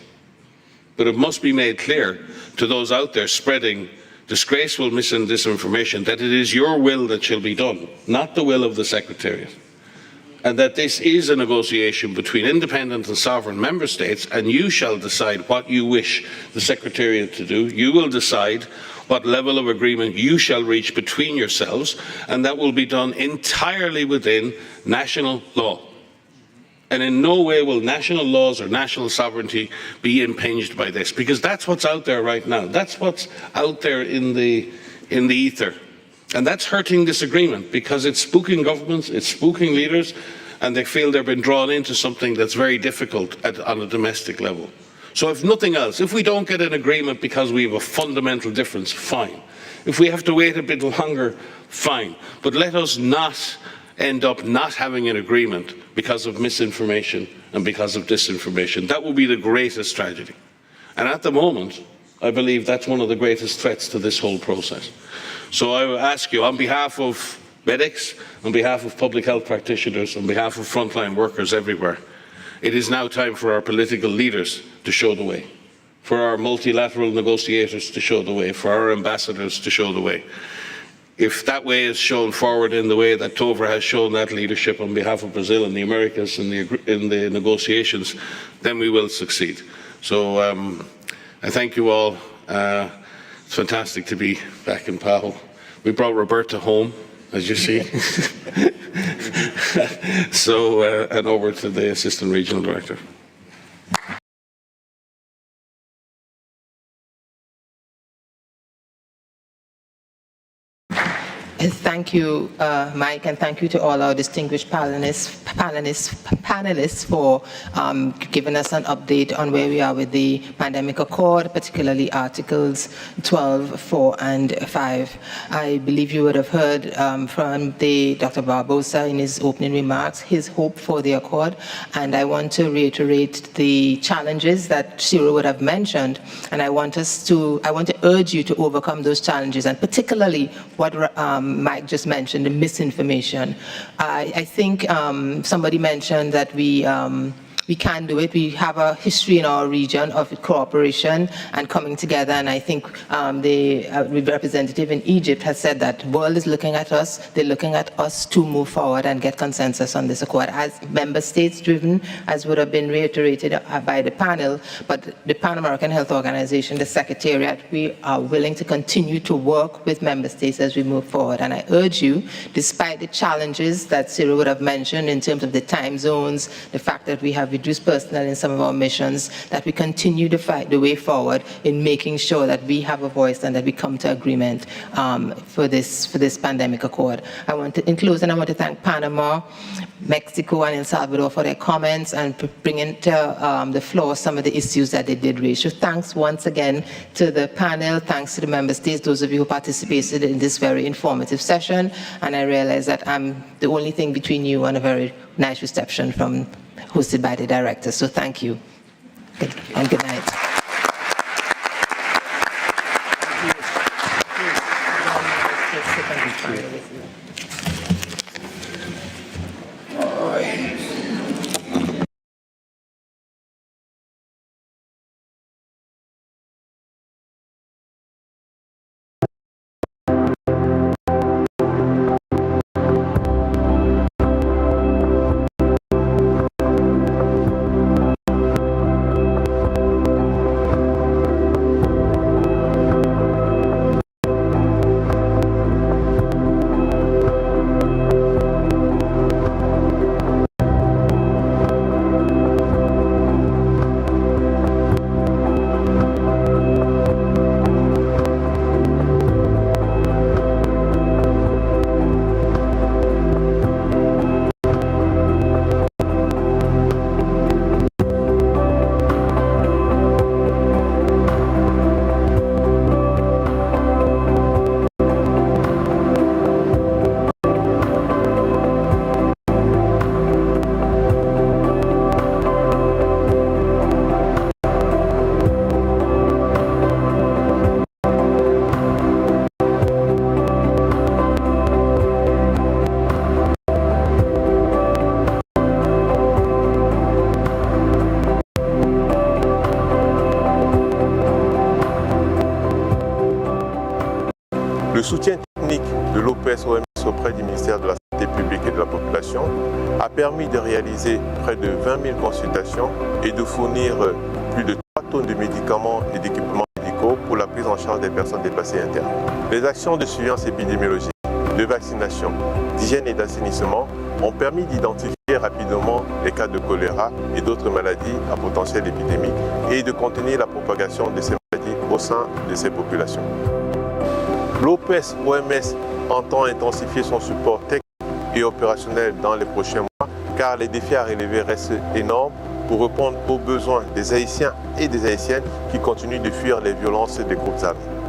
But it must be made clear to those out there spreading disgraceful mis and disinformation that it is your will that shall be done, not the will of the Secretariat. And that this is a negotiation between independent and sovereign member states, and you shall decide what you wish the Secretariat to do. You will decide what level of agreement you shall reach between yourselves, and that will be done entirely within national law. And in no way will national laws or national sovereignty be impinged by this, because that's what's out there right now. That's what's out there in the ether. And that's hurting this agreement, because it's spooking governments, it's spooking leaders, and they feel they've been drawn into something that's very difficult on a domestic level. So if nothing else, if we don't get an agreement because we have a fundamental difference, fine. If we have to wait a bit longer, fine. But let us not end up not having an agreement because of misinformation and because of disinformation. That will be the greatest tragedy. And at the moment, I believe that's one of the greatest threats to this whole process. So I will ask you, on behalf of medics, on behalf of public health practitioners, on behalf of frontline workers everywhere, it is now time for our political leaders to show the way, for our multilateral negotiators to show the way, for our ambassadors to show the way. If that way is shown forward in the way that Tovar has shown that leadership on behalf of Brazil and the Americas in the negotiations, then we will succeed. So I thank you all. It's fantastic to be back in PAHO. We brought Roberta home, as you see. So, and over to the Assistant Regional Director. Thank you, Mike, and thank you to all our distinguished panelists for giving us an update on where we are with the Pandemic Accord, particularly Articles 12, 4, and 5. I believe you would have heard from Dr. Barbosa in his opening remarks, his hope for the accord, and I want to reiterate the challenges that Ciro would have mentioned, and I want to urge you to overcome those challenges, and particularly what Mike just mentioned, the misinformation. I think somebody mentioned that we can do it. We have a history in our region of cooperation and coming together, and I think the representative in Egypt has said that the world is looking at us, they're looking at us to move forward and get consensus on this accord. As member states driven, as would have been reiterated by the panel, but the Pan American Health Organization, the Secretariat, we are willing to continue to work with member states as we move forward. And I urge you, despite the challenges that Cyril would have mentioned in terms of the time zones, the fact that we have reduced personnel in some of our missions, that we continue to fight the way forward in making sure that we have a voice and that we come to agreement for this pandemic accord. In closing, I want to thank Panama, Mexico, and El Salvador for their comments and bringing to the floor some of the issues that they did raise. So thanks once again to the panel, thanks to the member states, those of you who participated in this very informative session, and I realize that I'm the only thing between you and a very nice reception hosted by the director. So thank you, and good night. Le soutien technique de l'OPS-OMS auprès du ministère de la Santé publique et de la Population a permis de réaliser près de 20 000 consultations et de fournir plus de 3 tonnes de médicaments et d'équipements médicaux pour la prise en charge des personnes déplacées internes. Les actions de surveillance épidémiologique, de vaccination, d'hygiène et d'assainissement ont permis d'identifier rapidement les cas de choléra et d'autres maladies à potentiel épidémique et de contenir la propagation de ces maladies au sein de ces populations. L'OPS-OMS entend intensifier son support technique et opérationnel dans les prochains mois car les défis à relever restent énormes pour répondre aux besoins des Haïtiens et des Haïtiennes qui continuent de fuir les violences des groupes armés.